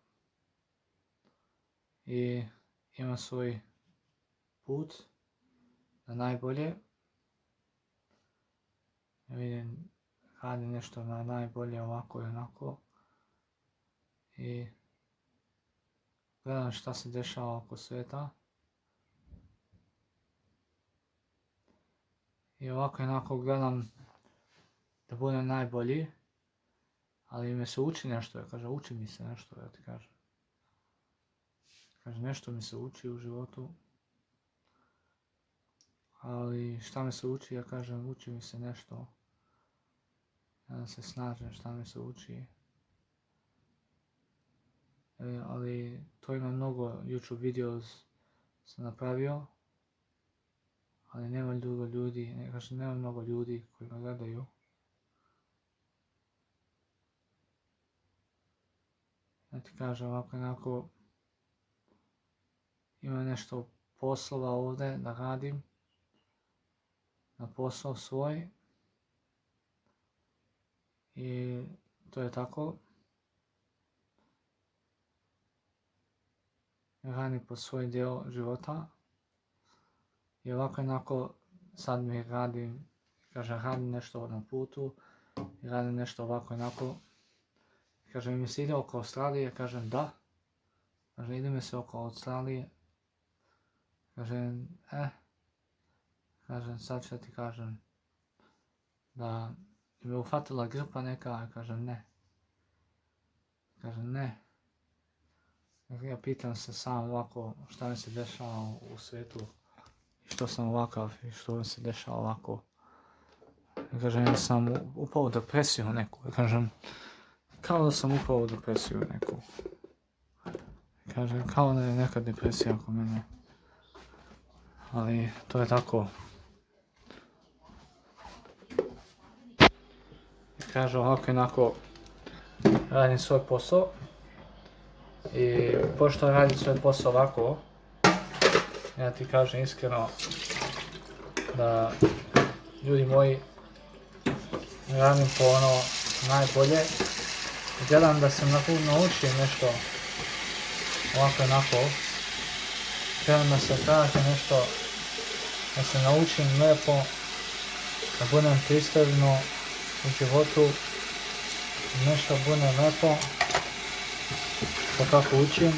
i imam svoj put na najbolje. Ja vidim, radim nešto na najbolje ovako i onako i gledam šta se dešava oko svijeta. I ovako i onako gledam da budem najbolji, ali me se uči nešto, ja kažem uči mi se nešto, ja ti kažem. Kaže nešto mi se uči u životu, ali šta mi se uči, ja kažem uči mi se nešto. Ja se snažim šta mi se uči. Ali to ima mnogo YouTube videos sam napravio, ali nema mnogo ljudi, nema mnogo ljudi koji me gledaju. Ja ti kažem ovako onako, ima nešto poslova ovdje da radim, na posao svoj i to je tako. rani po svoj dio života. I ovako onako sad mi radim, kažem radim nešto na putu, i radim nešto ovako onako. Kažem mi se ide oko Australije, kažem da. Kažem ide mi se oko Australije. Kažem kažem sad što ti kažem da me ufatila gripa neka, kažem ne. Kažem ne. Ja pitam se sam ovako šta mi se dešava u svijetu i što sam ovakav i što mi se dešava ovako. Kažem ja sam upao u depresiju neku, kažem kao da sam upao u depresiju neku. Kažem kao da je neka depresija oko mene. Ali to je tako. Kažem ovako onako radim svoj posao. I pošto radim svoj posao ovako, ja ti kažem iskreno da ljudi moji radim po ono najbolje. Gledam da se naučim nešto ovako onako. Gledam da se tražim nešto, da se naučim lijepo, da budem pristojno u životu, nešto budem lijepo, to kako učim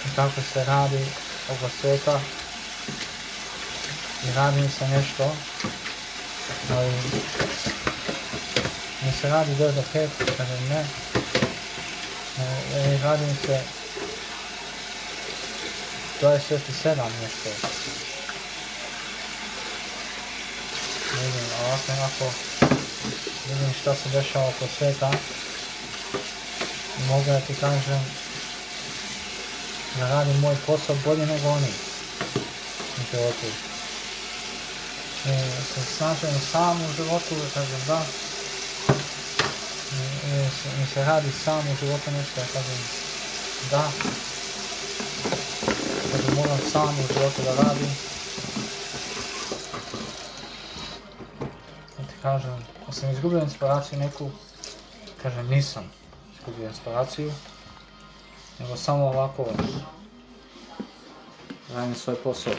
i kako se radi oko svijeta i radim se nešto, ali mi se radi do 5, kažem ne, radim se 27 nešto. Vidim ovako onako, vidim šta se dešava oko svijeta i mogu da ti kažem da radim moj posao bolje nego oni u životu. I se snažem sam u životu, kažem da. Mi se radi sam u životu nešto, kažem da. Kažem moram sam u životu da radim. Da ti kažem, da sam izgubio inspiraciju neku, kažem nisam izgubio inspiraciju, nego samo ovako radim svoj posao.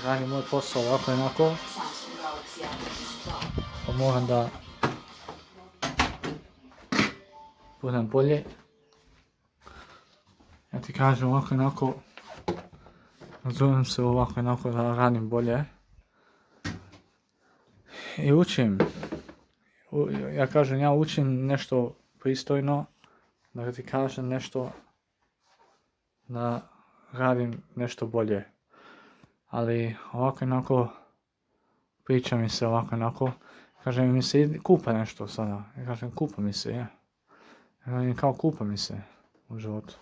Radim moj posao ovako i onako, pa moram da budem bolje. Ja ti kažem ovako i onako, razumijem se ovako i onako da radim bolje. I učim. Ja kažem, ja učim nešto pristojno, da ti kažem nešto, da radim nešto bolje. Ali ovako i onako, priča mi se ovako i onako, kažem mi se kupa nešto sada, ja kažem kupa mi se, ja. Kao kupa mi se u životu.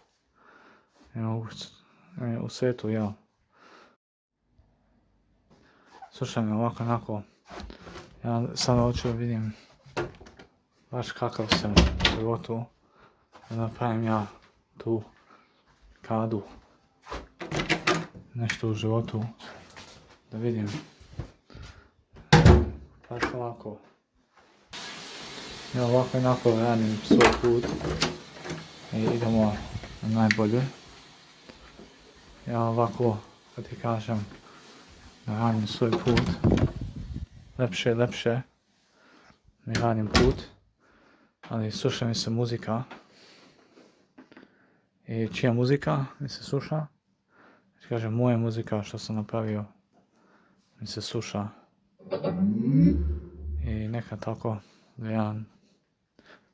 U svijetu, ja. Slušaj me ovako onako, ja sad hoću da vidim baš kakav sam u životu, da napravim ja tu kadu, nešto u životu, da vidim, baš ovako. Ja ovako onako radim svoj put i idemo na najbolje. Ja ovako, da ti kažem, da radim svoj put, lepše i lepše mi radim put, ali sluša mi se muzika. I čija muzika mi se sluša? Kažem, moja muzika što sam napravio mi se sluša. I neka tako da ja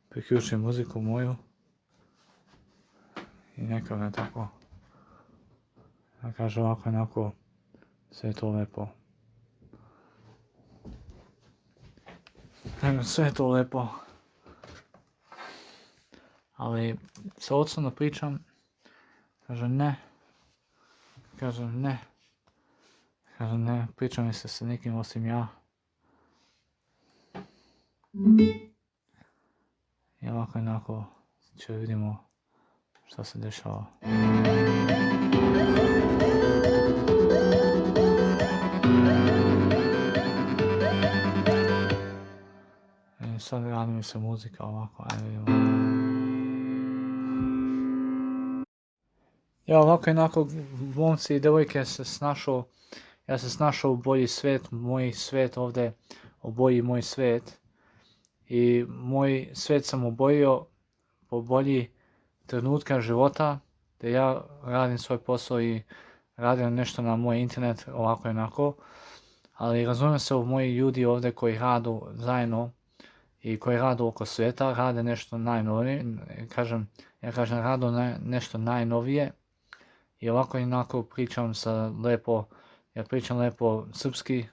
priključim muziku moju i neka me tako, da kažem ovako onako, sve je to lepo. Sve je to lepo. Ali sa ocom da pričam, kažem ne. Kažem ne, pričam mi se sa nikim osim ja. I ovako onako će vidimo šta se dešava. I sad radi mi se muzika ovako, ajde vidimo. Ja ovako jednako momci i devojke ja se snašao u bolji svet, moj svet ovdje, oboji moj svet. I moj svet sam obojio po bolji trenutka života, gdje ja radim svoj posao i radim nešto na moj internet, ovako jednako. Ali razumijem se u moji ljudi ovdje koji radu zajedno i koji radu oko sveta, rade nešto najnovije, ja kažem radu nešto najnovije. I ovako jednako pričam ja pričam lepo srpski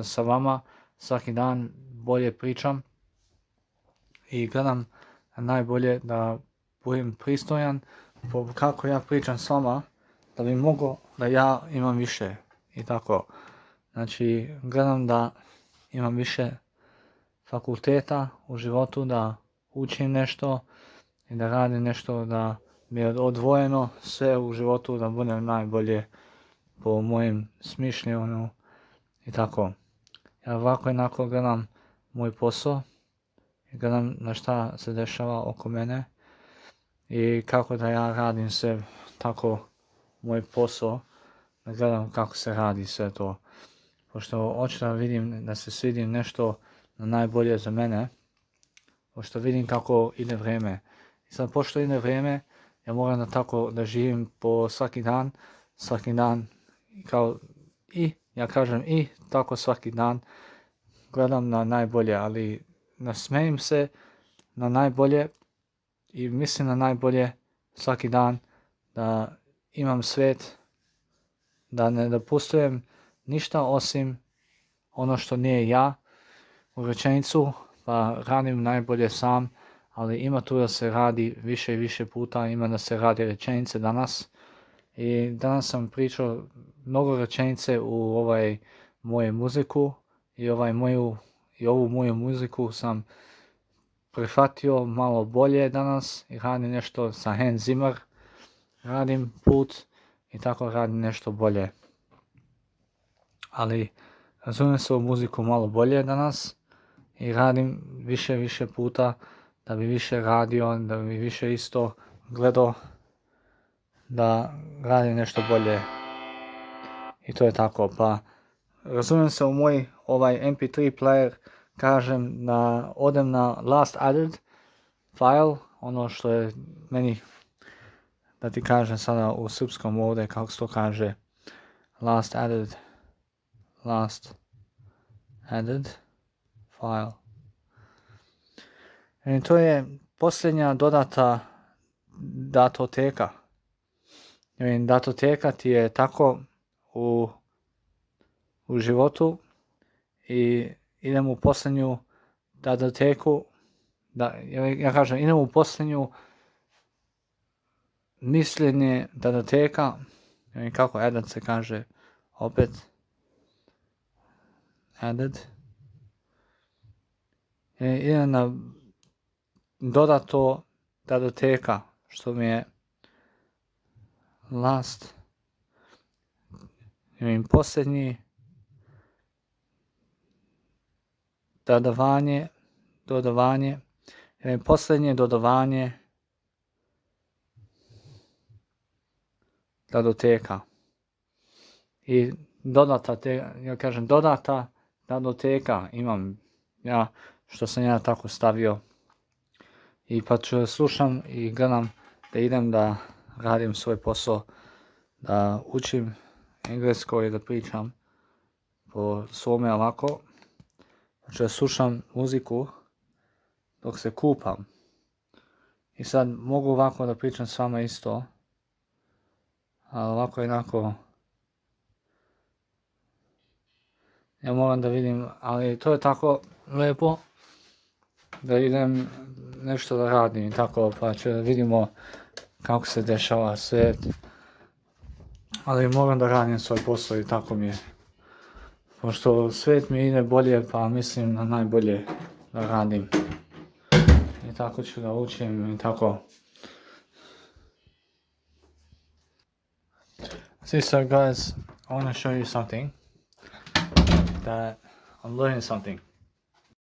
sa vama, svaki dan bolje pričam i gledam najbolje da budem pristojan, kako ja pričam s vama, da bi mogao da ja imam više i tako. Znači, gledam da imam više fakulteta u životu, da učim nešto i da radim nešto, da mi je odvojeno sve u životu, da budem najbolje po mojem smišljenju i tako. Ja ovako jednako gledam moj posao i gledam na šta se dešava oko mene i kako da ja radim sve tako moj posao, da gledam kako se radi sve to. Pošto hoću da vidim, da se svidim nešto na najbolje za mene, pošto vidim kako ide vrijeme. I sad pošto ide vrijeme, ja moram da tako da živim po svaki dan, kao ja kažem i tako svaki dan gledam na najbolje, ali nasmejim se na najbolje i mislim na najbolje svaki dan, da imam svet, da ne dopustujem ništa osim ono što nije ja u rečenicu, pa radim najbolje sam, ali ima tu da se radi više i više puta, ima da se radi rečenice danas. I danas sam pričao mnogo rečenice u moju muziku i ovu moju muziku sam prihvatio malo bolje danas i radim nešto sa Hans Zimmer, radim put i tako radim nešto bolje. Ali razumijem se u muziku malo bolje danas i radim više puta da bi više radio, da bi više isto gledao, da radim nešto bolje. I to je tako, pa razumijem se u moj MP3 player, kažem da odem na last added file, ono što je meni, da ti kažem sada u srpskom ovdje, kako se to kaže, last added file. I to je posljednja dodata datoteka. Datoteka ti je tako u životu i idem u posljednju datoteku, ja kažem idem u posljednju mišljenje datoteka, kako added se kaže opet, added, idem na dodato datoteka, što mi je last, posljednji, dodavanje, posljednje dodavanje datoteka. I dodata datoteka imam ja, što sam ja tako stavio. I pa ću slušam i gledam da idem da radim svoj posao, da učim englesko i da pričam po svome ovako. Pa ću slušam muziku dok se kupam. I sad mogu ovako da pričam s vama isto, ali ovako jednako ja moram da vidim, ali to je tako lepo da idem nešto da radim i tako, pa ću da vidimo kako se dešava svijet. Ali moram da radim svoj posao i tako mi je. Pošto svijet mi ide bolje, pa mislim na najbolje da radim. I tako ću da učim i tako. See, so guys, I want to show you something that I'm learning something.